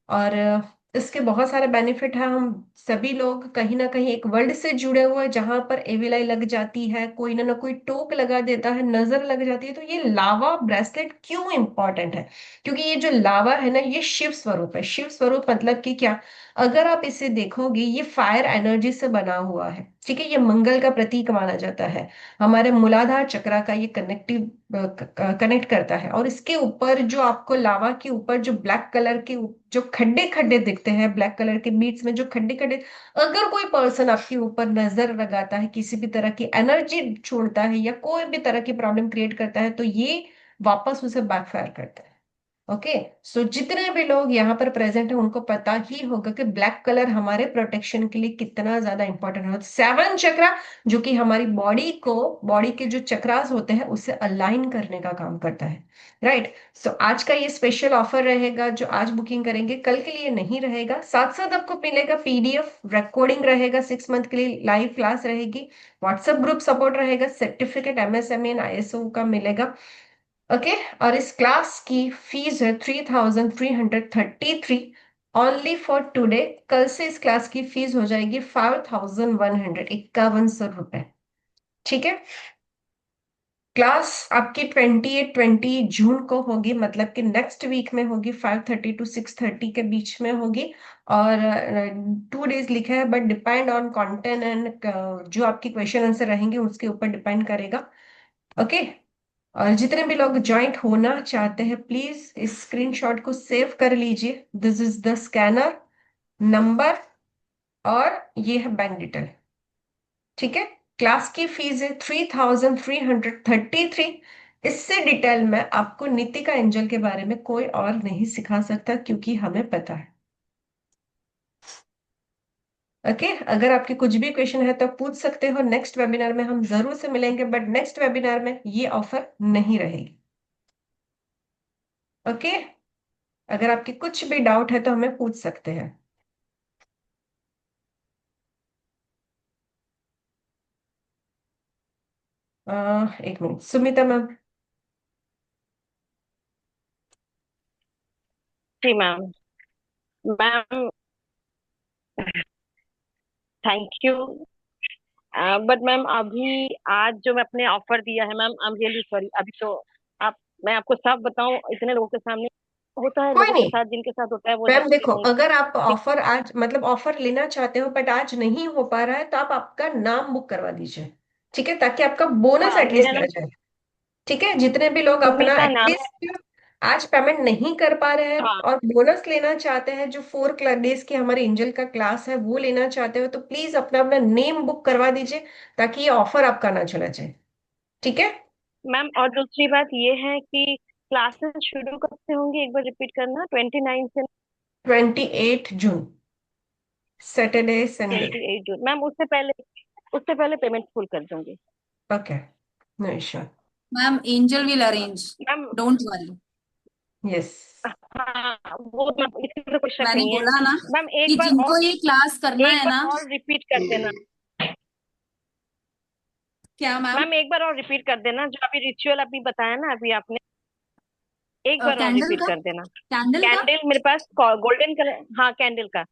और इसके बहुत सारे बेनिफिट है। हम सभी लोग कहीं ना कहीं एक वर्ल्ड से जुड़े हुए हैं जहां पर एविलाई लग जाती है, कोई ना कोई टोक लगा देता है, नजर लग जाती है। तो ये लावा ब्रेसलेट क्यों इंपॉर्टेंट है? क्योंकि ये जो लावा है ना, ये शिव स्वरूप है। शिव स्वरूप मतलब कि क्या? अगर आप इसे देखोगे, ये फायर एनर्जी से बना हुआ है। ठीक है, ये मंगल का प्रतीक माना जाता है। हमारे मूलाधार चक्रा का ये कनेक्ट करता है। और इसके ऊपर जो आपको लावा के ऊपर जो ब्लैक कलर के जो खड्डे खड्डे दिखते हैं, ब्लैक कलर के बीच में जो खड्डे खड्डे, अगर कोई पर्सन आपके ऊपर नजर लगाता है, किसी भी तरह की एनर्जी छोड़ता है या कोई भी तरह की प्रॉब्लम क्रिएट करता है, तो ये वापस उसे बैकफायर करता है। ओके। सो जितने भी लोग यहाँ पर प्रेजेंट है उनको पता ही होगा कि ब्लैक कलर हमारे प्रोटेक्शन के लिए कितना ज्यादा इंपॉर्टेंट है। 7 चक्रा जो कि हमारी बॉडी के जो चक्रास होते हैं उसे अलाइन करने का काम करता है। राइट। सो आज का ये स्पेशल ऑफर रहेगा, जो आज बुकिंग करेंगे कल के लिए नहीं रहेगा। साथ साथ आपको मिलेगा पीडीएफ रिकॉर्डिंग रहेगा, 6 मंथ के लिए लाइव क्लास रहेगी, व्हाट्सएप ग्रुप सपोर्ट रहेगा, सर्टिफिकेट एमएसएमई एंड आईएसओ का मिलेगा। ओके। और इस क्लास की फीस है 3,333 ओनली फॉर टुडे। कल से इस क्लास की फीस हो जाएगी 5,100, 5100 रुपए। ठीक है। क्लास आपकी 28-20 जून को होगी, मतलब कि नेक्स्ट वीक में होगी, 5:30 to 6:30 के बीच में होगी। और 2 डेज लिखा है, but depend on content and जो आपकी क्वेश्चन आंसर रहेंगे उसके ऊपर डिपेंड करेगा। ओके। और जितने भी लोग ज्वाइंट होना चाहते हैं, प्लीज इस स्क्रीनशॉट को सेव कर लीजिए। This is the scanner number और ये है बैंक डिटेल। ठीक है। क्लास की फीस है 3,333। इससे डिटेल में आपको नितिका एंजल के बारे में कोई और नहीं सिखा सकता, क्योंकि हमें पता है। ओके। अगर आपके कुछ भी क्वेश्चन है तो पूछ सकते हो। नेक्स्ट वेबिनार में हम जरूर से मिलेंगे, बट नेक्स्ट वेबिनार में ये ऑफर नहीं रहेगी। ओके। अगर आपके कुछ भी डाउट है तो हमें पूछ सकते हैं। एक मिनट, सुमिता मैम। जी ma'am. Ma'am thank you. But ma'am अभी आज जो मैं अपने ऑफर दिया है ma'am, I am really sorry. अभी तो आप, मैं आपको सब बताऊं इतने लोगों के सामने, होता है कोई लोगों के नहीं साथ, जिनके साथ होता है वो मैम, जानते देखो, होंगे। अगर आप ठीक। ऑफर आज मतलब ऑफर लेना चाहते हो बट आज नहीं हो पा रहा है, तो आप आपका नाम बुक करवा दीजिए। ठीक है, ताकि आपका बोनस हाँ एटलीस्ट मेरा आ नाम जाए। ठीक है। जितने भी लोग अपना सुमिता नाम है। एटलीस्ट आज पेमेंट नहीं कर पा रहे हैं हाँ और बोनस लेना चाहते हैं, जो 4 डेज की हमारे एंजल का क्लास है वो लेना चाहते हो, तो प्लीज अपना अपना नेम बुक करवा दीजिए, ताकि ये ऑफर आपका ना चला जाए। ठीक है। मैम, और दूसरी बात ये है कि क्लासेस शुरू कब से होंगी, एक बार रिपीट करना। 29 से 28 June, Saturday Sunday. 28 June. Ma'am उससे पहले पेमेंट फुल कर दूंगी। Okay, no issue. Ma'am Angel will arrange, ma'am don't worry. Yes. हाँ, वो मैम इसमें तो कोई शक मैंने नहीं है। बोला ना मैम कि जिनको ये क्लास करना एक है ना। बार और रिपीट कर देना। क्या मैम? मैम एक बार और रिपीट कर देना, जो अभी रिचुअल अभी बताया ना अभी आपने, एक बार और कैंडल रिपीट का? कर देना। कैंडल का? कैंडल मेरे पास गोल्डन कलर, हाँ कैंडल का।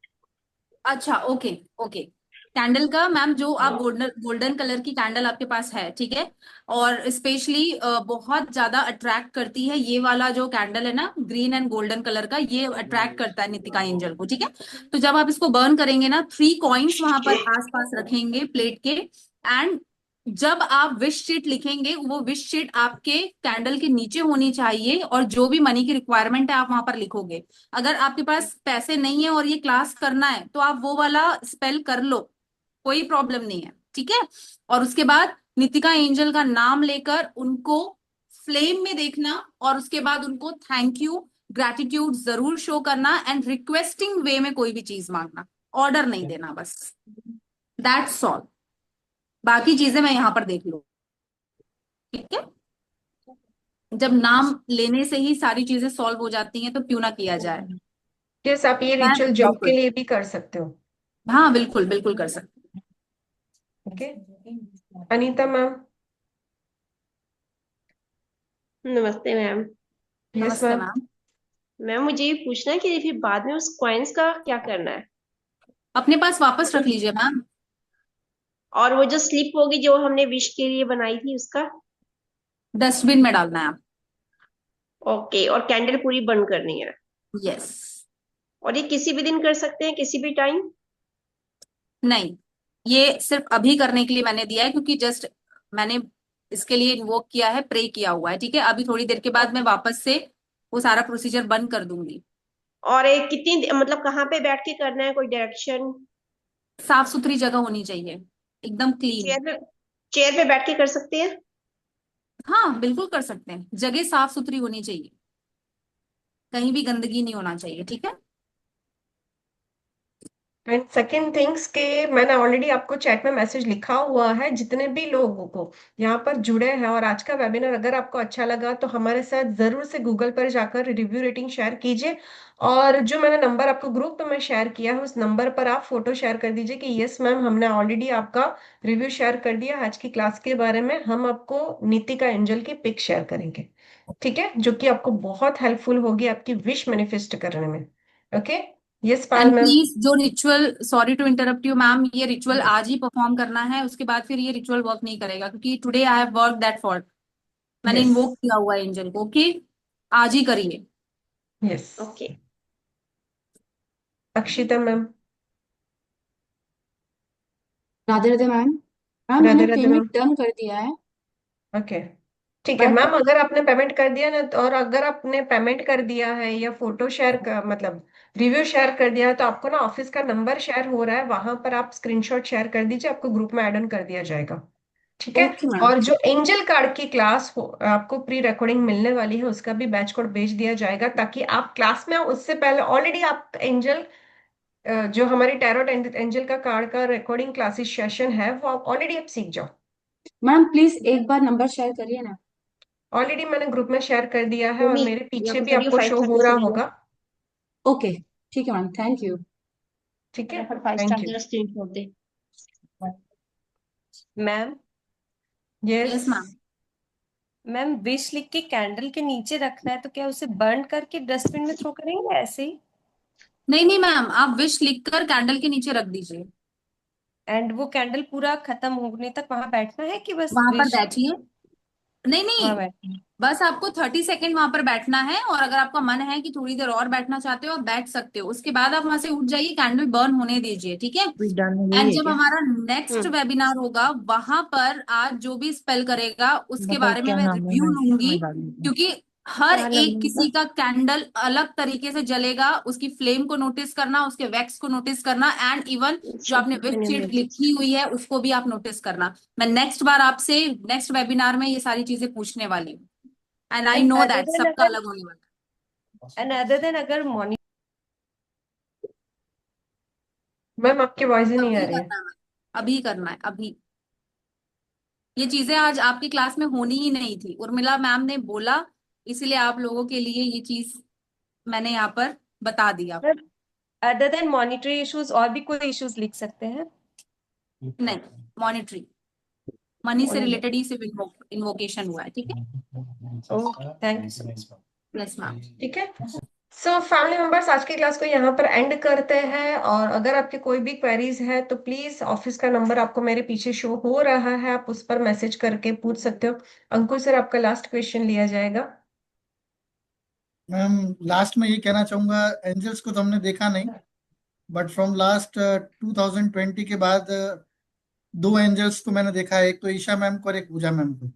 अच्छा, ओके ओके। कैंडल का मैम, जो आप गोल्डन गोल्डन कलर की कैंडल आपके पास है, ठीक है। और स्पेशली बहुत ज्यादा अट्रैक्ट करती है ये वाला जो कैंडल है ना, ग्रीन एंड गोल्डन कलर का, ये अट्रैक्ट करता है नितिका एंजल को। ठीक है। तो जब आप इसको बर्न करेंगे ना, 3 कॉइन्स वहां पर आसपास रखेंगे प्लेट के। एंड जब आप विश शीट लिखेंगे, वो विश शीट आपके कैंडल के नीचे होनी चाहिए, और जो भी मनी की रिक्वायरमेंट है आप वहां पर लिखोगे। अगर आपके पास पैसे नहीं है और ये क्लास करना है, तो आप वो वाला स्पेल कर लो, कोई प्रॉब्लम नहीं है। ठीक है। और उसके बाद नितिका एंजल का नाम लेकर उनको फ्लेम में देखना और उसके बाद उनको थैंक यू, ग्रैटिट्यूड जरूर शो करना एंड रिक्वेस्टिंग वे में कोई भी चीज मांगना, ऑर्डर नहीं देना, बस दैट्स ऑल। बाकी चीजें मैं यहाँ पर देख लूँ, ठीक है। जब नाम लेने से ही सारी चीजें सॉल्व हो जाती हैं तो क्यों ना किया जाए। यस, आप ये मैं रिचुअल जॉब के बिल्कुल, लिए भी कर सकते हो। हाँ बिल्कुल बिल्कुल कर सकते। Okay, Anita ma'am. नमस्ते मैम। यस नमस्ते मैम। मैम। मैम मुझे ये पूछना है कि फिर बाद में उस कॉइन्स का क्या करना है? अपने पास वापस रख लीजिए मैम। और वो जो स्लिप होगी जो हमने विश के लिए बनाई थी उसका? डस्टबिन में डालना है आप। ओके, और कैंडल पूरी बंद करनी है? यस। और ये किसी भी दिन कर सकते हैं, किसी भी टाइम? नहीं, ये सिर्फ अभी करने के लिए मैंने दिया है, क्योंकि जस्ट मैंने इसके लिए इन्वोक किया है, प्रे किया हुआ है, ठीक है। अभी थोड़ी देर के बाद मैं वापस से वो सारा प्रोसीजर बंद कर दूंगी। और एक कितनी मतलब कहाँ पे बैठ के करना है, कोई डायरेक्शन? साफ सुथरी जगह होनी चाहिए, एकदम क्लीन। चेयर पे, चेयर पे बैठ के कर सकते हैं? हाँ बिल्कुल कर सकते हैं, जगह साफ सुथरी होनी चाहिए, कहीं भी गंदगी नहीं होना चाहिए, ठीक है। एंड सेकेंड थिंग्स के मैंने ऑलरेडी आपको चैट में मैसेज लिखा हुआ है, जितने भी लोगों को यहाँ पर जुड़े हैं और आज का वेबिनार अगर आपको अच्छा लगा तो हमारे साथ जरूर से गूगल पर जाकर रिव्यू रेटिंग शेयर कीजिए। और जो मैंने नंबर आपको ग्रुप में शेयर किया है उस नंबर पर आप फोटो शेयर कर दीजिए कि यस मैम, हमने ऑलरेडी आपका रिव्यू शेयर कर दिया आज की क्लास के बारे में। हम आपको नीतिका एंजल की पिक शेयर करेंगे, ठीक है, जो कि आपको बहुत हेल्पफुल होगी आपकी विश मैनिफेस्ट करने में। Okay, yes Payal and ma'am. Please जो ritual, sorry to interrupt you ma'am, ये रिचुअल आज ही परफॉर्म करना है, उसके बाद फिर ये रिचुअल वर्क नहीं करेगा, क्योंकि today I have work that for, मैंने यस इन्वोक किया हुआ है एंजल को। ओके, आज ही करिए। Yes. Okay. Akshita ma'am. Radhe Radhe ma'am. Ma'am Radhe मैंने राधे मैम। पेमेंट डन कर दिया है। ओके, ठीक है बट मैम, अगर आपने पेमेंट कर दिया ना और अगर आपने पेमेंट कर दिया है या फोटो शेयर कर मतलब रिव्यू शेयर कर दिया है तो आपको ना ऑफिस का नंबर शेयर हो रहा है, वहां पर आप स्क्रीनशॉट शेयर कर दीजिए, आपको ग्रुप में ऐड ऑन कर दिया जाएगा, ठीक है। Okay ma'am. और जो एंजल कार्ड की क्लास हो आपको प्री रिकॉर्डिंग मिलने वाली है उसका भी बैच कोड भेज दिया जाएगा, ताकि आप क्लास में उससे पहले ऑलरेडी आप एंजल जो हमारी टैरोट एंजल का कार्ड का रिकॉर्डिंग क्लासेस सेशन है वो आप ऑलरेडी आप सीख जाओ। मैम प्लीज एक बार नंबर शेयर करिए ना। ऑलरेडी मैंने ग्रुप में शेयर कर दिया है और भूमि, मेरे यहाँ पीछे पे भी करिए आपको शो हो 5:30 रहा से भी है। होगा, ओके ठीक है मैम, थैंक यू। ठीक है। यहाँ पर 5 थैंक स्टार यू। जरा स्क्रीनशॉट दे। Ma'am, yes yes ma'am. Ma'am wish लिख के कैंडल के नीचे रखना है तो क्या उसे बर्न करके डस्टबिन में थ्रो करेंगे या ऐसे ही? नहीं नहीं मैम, आप विश लिखकर कैंडल के नीचे रख दीजिए। एंड वो कैंडल पूरा खत्म होने तक वहां बैठना है कि बस वहां पर विश बैठिए, नहीं नहीं, वहां बैठना है? बस आपको 30 सेकेंड वहां पर बैठना है, और अगर आपका मन है कि थोड़ी देर और बैठना चाहते हो आप बैठ सकते हो, उसके बाद आप वहां से उठ जाइए, कैंडल बर्न होने दीजिए, ठीक है। डन हो एंड गई है जब क्या? हमारा नेक्स्ट वेबिनार होगा वहां पर आज जो भी स्पेल करेगा उसके बताओ बारे में क्या मैं नाम है, रिव्यू लूंगी, मैं डाल देती हूँ। क्योंकि हर क्या नाम एक है किसी उनका? का कैंडल अलग तरीके से जलेगा, उसकी फ्लेम को नोटिस करना, उसके वैक्स को नोटिस करना, एंड इवन जो आपने विश शीट लिखी हुई है उसको भी आप नोटिस करना। मैं नेक्स्ट बार आपसे नेक्स्ट वेबिनार में ये सारी चीजें पूछने वाली हूँ, and I and no other that then सबका अगर अलग होने वाला एंड अदर देन अगर मॉर्निंग मैम, आपकी वॉइस ही है। नहीं आ अभी रही है। करना है, अभी करना है, अभी। ये चीजें आज आपकी क्लास में होनी ही नहीं थी, उर्मिला मैम ने बोला, इसीलिए आप लोगों के लिए ये चीज मैंने यहाँ पर बता दिया। अदर देन मॉनिटरी इश्यूज और भी कोई इश्यूज लिख सकते हैं? नहीं, मॉनिटरी, मनी से रिलेटेड ही सिर्फ इन्वोकेशन हुआ है, ठीक है। Okay, thank you so much. Yes ma'am. ठीक है, सो फैमिली मेंबर्स आज की क्लास को यहाँ पर एंड करते हैं, और अगर आपके कोई भी क्वेरीज है तो प्लीज ऑफिस का नंबर आपको मेरे पीछे शो हो रहा है, आप उस पर मैसेज करके पूछ सकते हो। अंकुर सर, आपका लास्ट क्वेश्चन लिया जाएगा। मैम लास्ट में ये कहना चाहूंगा, एंजल्स को तो हमने देखा नहीं, बट फ्रॉम लास्ट 2020 के बाद दो एंजल्स को मैंने देखा है, एक तो ईशा मैम को और एक पूजा मैम को।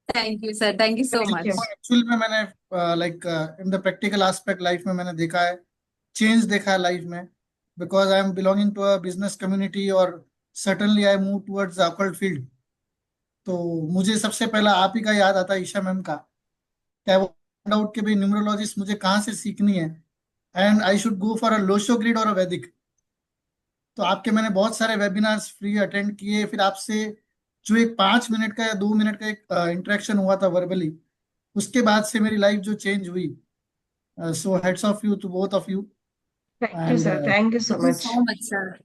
Thank you sir, thank you so thank you. Much. Actual में मैंने like in the practical aspect life में मैंने देखा है, चेंज देखा है लाइफ में, because I am belonging to a business community और certainly I move towards the occult field. तो मुझे सबसे पहला आप ही का याद आता है, ईशा मैम का। क्या वो आउट के भाई न्यूमरोलॉजिस्ट मुझे कहाँ से सीखनी है, and I should go for a Lo Shu grid और अ वैदिक। तो आपके मैंने बहुत सारे वेबिनार्स फ्री अटेंड किए, फिर आपसे जो एक 5 मिनट का या 2 मिनट का एक इंटरेक्शन हुआ था वर्बली, उसके बाद से मेरी लाइफ जो चेंज हुई। So heads off you to both of you. Thank you and sir, thank you so thank you much. So much sir,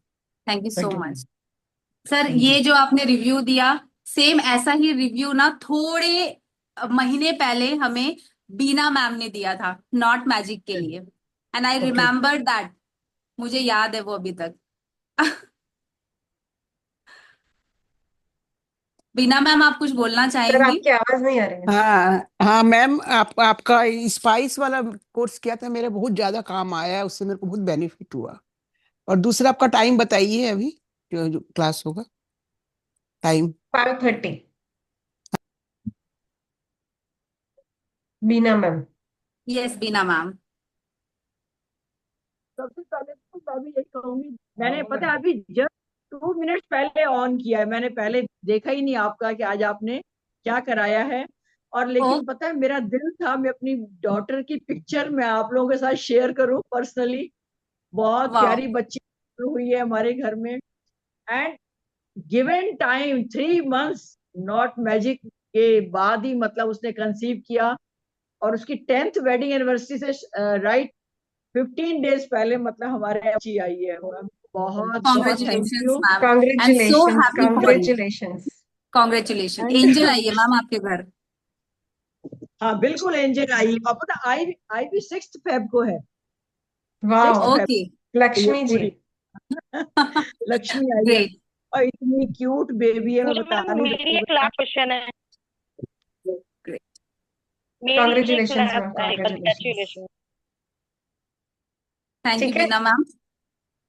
thank you so thank you, much sir. Thank ये यू। जो आपने रिव्यू दिया, सेम ऐसा ही रिव्यू ना थोड़े महीने पहले हमें बीना मैम ने दिया था नॉट मैजिक के लिए, and I okay, remember that. मुझे याद है वो अभी तक। बीना मैम, आप कुछ बोलना सर चाहेंगी? आपकी आवाज नहीं आ रही है। हाँ हाँ मैम, आपका स्पाइस वाला कोर्स किया था, मेरे बहुत ज्यादा काम आया है, उससे मेरे को बहुत बेनिफिट हुआ। और दूसरा आपका टाइम बताइए, अभी जो क्लास होगा टाइम। 5:30 बीना मैम। यस बीना मैम। सबसे पहले तो मैं भी यही कहूंगी, मैंने पता है अभी जस्ट 2 मिनट पहले ऑन किया है, मैंने पहले देखा ही नहीं आपका कि आज आपने क्या कराया है। और ओ लेकिन पता है मेरा दिल था मैं अपनी डॉटर की पिक्चर मैं आप लोगों के साथ शेयर करूं पर्सनली। बहुत वाह, प्यारी बच्ची हुई है हमारे घर में। And given time 3 months not magic के बाद ही मतलब उसने कंसीव किया, और उसकी 10th वेडिंग एनिवर्सरी से राइट 15 डेज पहले मतलब हमारे यहाँ बच्ची आई है। मैम बहुत बहुत thank congratulations you. Ma'am, I am so congratulations, happy for you. Congratulations. Congratulation. Thank angel you. आई है मैम आपके घर। हाँ बिल्कुल एंजल आई है, और पता आई भी 6 फेब को है। वाह, 6 फेब ओके, ये लक्ष्मी जी। पूरी लक्ष्मी आई है, ग्रेट। और इतनी क्यूट बेबी है, मैं पूजा बता मैम नहीं मेरी सकती। एक लास्ट क्वेश्चन है, ग्रेट। मेरी एक congratulations ma'am, last congratulations. Congratulation. Thank you ठीक है, बीना मैम।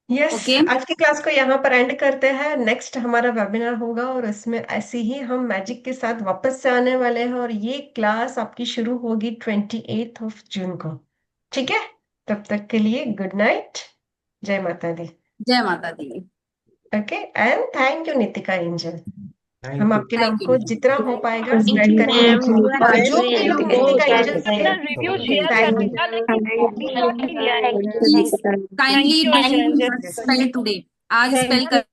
यस। ओके, आज की क्लास को यहाँ पर एंड करते हैं। नेक्स्ट हमारा वेबिनार होगा और इसमें ऐसे ही हम मैजिक के साथ वापस से आने वाले हैं, और ये क्लास आपकी शुरू होगी 28 जून को। ठीक है, तब तक के लिए गुड नाइट, जय माता दी। जय माता दी। Okay, and thank you Nitika Angel. हम आपके नाम थैंक यू को मैम। जितना हो पाएगा थैंक स्प्रेड यू करेंगे। मैम, यू आर और जो भी ग्रेट। लोग नितिका एंजल मैम के, अपना रिव्यू शेयर थैंक करना यू। था लेकिन आपने नहीं किया है। Please kindly thank you angel. Do spell today, आज स्पेल कर।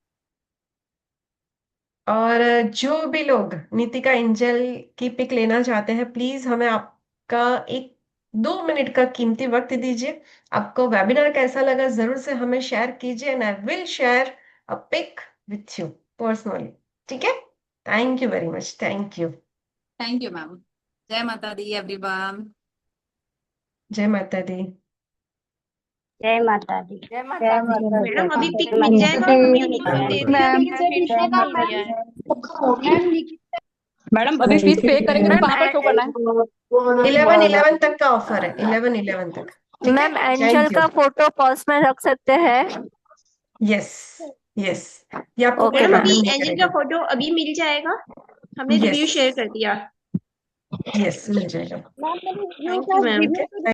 और जो भी लोग नितिका एंजल की पिक लेना चाहते हैं, प्लीज हमें आपका 1-2 मिनट का कीमती वक्त दीजिए। आपको वेबिनार कैसा लगा जरूर से हमें शेयर कीजिए, and I will share a pic with you personally. ठीक है, thank you very much, thank you. Thank you ma'am. जय माता दी एवरीवन। जय माता दी। जय माता दी। जय माता दी। मैडम अभी पिक जय मिल माता जाएगा, दी। अभी नितिका दे दिया मैम लेकिन फिर से नहीं दिया है। मैम अभी फीस पे करेंगे तो कहाँ पर शो करना है? 11-11 तक का ऑफर है, 11-11 तक। ठीक है, मैम एंजल थैंक यू। का फोटो पर्स में रख सकते हैं? यस, यस, ये आपको ओके कोई मैडम मैम। अभी प्रॉब्लम नहीं एंजल करेगा। का फोटो अभी मिल जाएगा, हमने रिव्यू यस, शेयर कर दिया। यस, मिल जाएगा। Thank you ma'am.